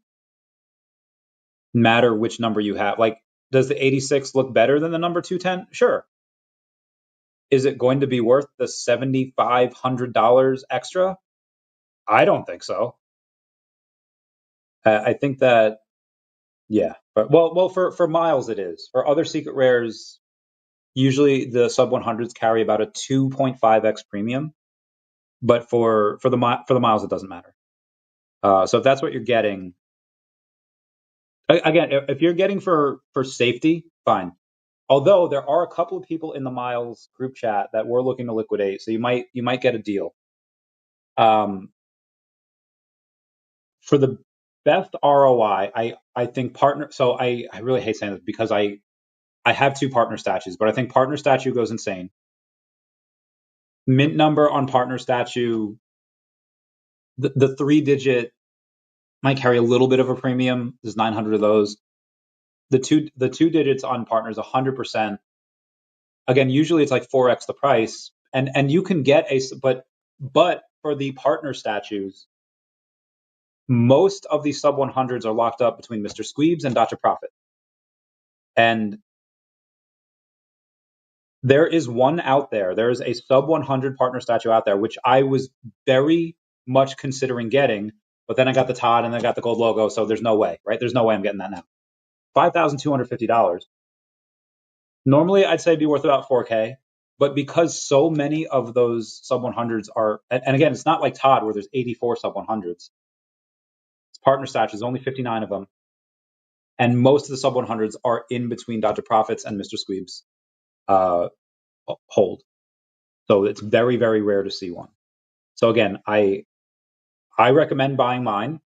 Speaker 1: matter which number you have. Like, does the 86 look better than the number 210? Sure. Is it going to be worth the $7,500 extra? I don't think so. I think that, yeah. But well, for Miles it is. For other secret rares, usually the sub 100s carry about a 2.5x premium. But for the Miles, it doesn't matter. So if that's what you're getting, again, if you're getting for safety, fine. Although there are a couple of people in the Miles group chat that we're looking to liquidate, so you might get a deal. For the best ROI, I think partner. So I really hate saying this because I have two partner statues, but I think partner statue goes insane. Mint number on partner statue, the 3-digit might carry a little bit of a premium. There's 900 of those. The two digits on partners 100%. Again, usually it's like 4x the price, and you can get but for the partner statues, most of these sub 100s are locked up between Mr. Squeebs and Dr. Profit. And there is one out there. There is a sub 100 partner statue out there, which I was very much considering getting, but then I got the Todd and then I got the gold logo, so there's no way, right? There's no way I'm getting that now. $5,250. Normally, I'd say it'd be worth about 4K, but because so many of those sub 100s are, and again, it's not like Todd where there's 84 sub 100s. It's partner statues, only 59 of them. And most of the sub 100s are in between Dr. Profits and Mr. Squeeb's hold. So it's very, very rare to see one. So again, I I recommend buying mine,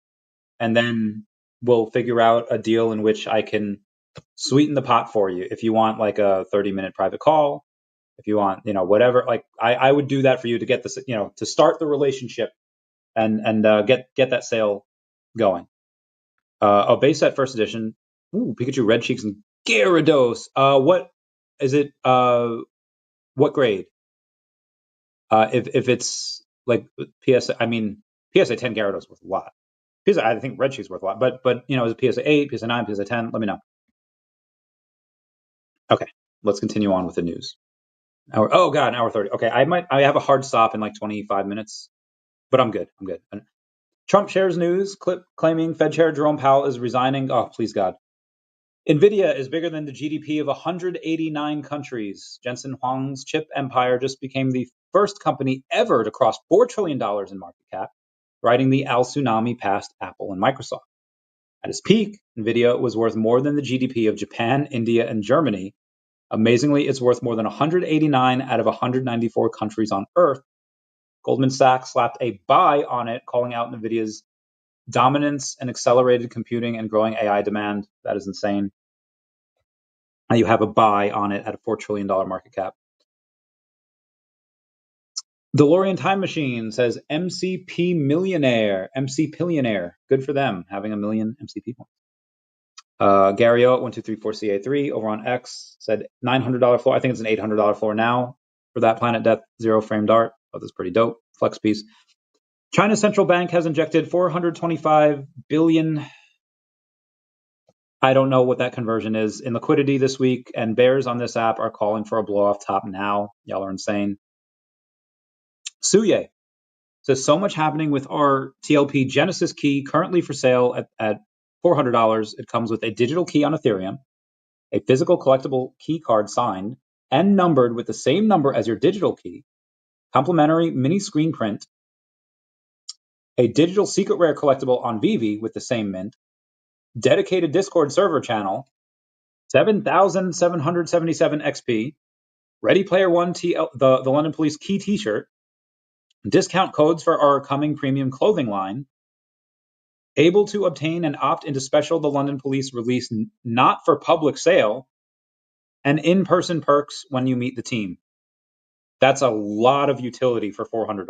Speaker 1: and then we'll figure out a deal in which I can sweeten the pot for you. If you want like a 30-minute private call, if you want, whatever, like I would do that for you to get this, to start the relationship and get that sale going. Base set first edition. Ooh, Pikachu, Red Cheeks, and Gyarados. What is it? What grade? If it's like PSA, I mean PSA 10 Gyarados worth a lot. PSA, I think Red Cheeks worth a lot, but is it PSA 8, PSA 9, PSA 10? Let me know. Okay, let's continue on with the news. An hour 30. Okay, I have a hard stop in like 25 minutes, but I'm good. Trump shares news clip claiming Fed Chair Jerome Powell is resigning. Oh, please God. NVIDIA is bigger than the GDP of 189 countries. Jensen Huang's chip empire just became the first company ever to cross $4 trillion in market cap, riding the Al tsunami past Apple and Microsoft. At its peak, NVIDIA was worth more than the GDP of Japan, India, and Germany. Amazingly, it's worth more than 189 out of 194 countries on Earth. Goldman Sachs slapped a buy on it, calling out NVIDIA's dominance in accelerated computing and growing AI demand. That is insane. Now you have a buy on it at a $4 trillion market cap. DeLorean Time Machine says MCP millionaire, MC billionaire. Good for them, having 1 million MCP points. Gary O at 1234CA3 over on X said $900 floor. I think it's an $800 floor now for that Planet Death zero frame dart. Oh, that's pretty dope. Flex piece. China's central bank has injected 425 billion. I don't know what that conversion is in liquidity this week, and bears on this app are calling for a blow off top now. Y'all are insane. Suye says so much happening with our TLP Genesis key currently for sale at $400. It comes with a digital key on Ethereum, a physical collectible key card signed and numbered with the same number as your digital key, complimentary mini screen print, a digital secret rare collectible on VeVe with the same mint, dedicated Discord server channel, 7,777 XP, Ready Player One the London Police key T-shirt, discount codes for our coming premium clothing line, able to obtain and opt into special the London Police release not for public sale, and in-person perks when you meet the team. That's a lot of utility for $400.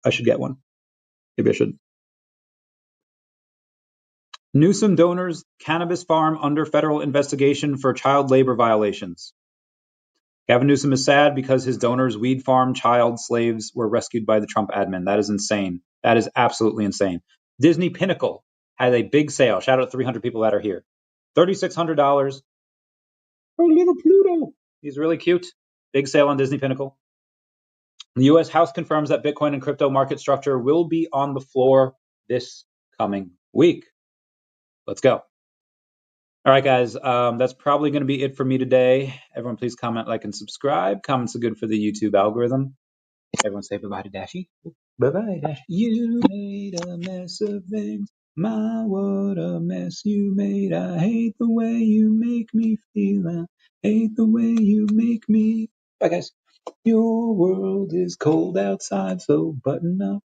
Speaker 1: I should get one. Maybe I should. Newsom donors cannabis farm under federal investigation for child labor violations. Gavin Newsom is sad because his donors' weed farm child slaves were rescued by the Trump admin. That is insane. That is absolutely insane. Disney Pinnacle had a big sale. Shout out to 300 people that are here. $3,600 for little Pluto. He's really cute. Big sale on Disney Pinnacle. The U.S. House confirms that Bitcoin and crypto market structure will be on the floor this coming week. Let's go. All right, guys, that's probably going to be it for me today. Everyone, please comment, like, and subscribe. Comments are good for the YouTube algorithm. Everyone say bye-bye to Dashy. Bye-bye, Dashy. You made a mess of things. My, what a mess you made. I hate the way you make me feel. I hate the way you make me. Bye, guys. Your world is cold outside, so button up.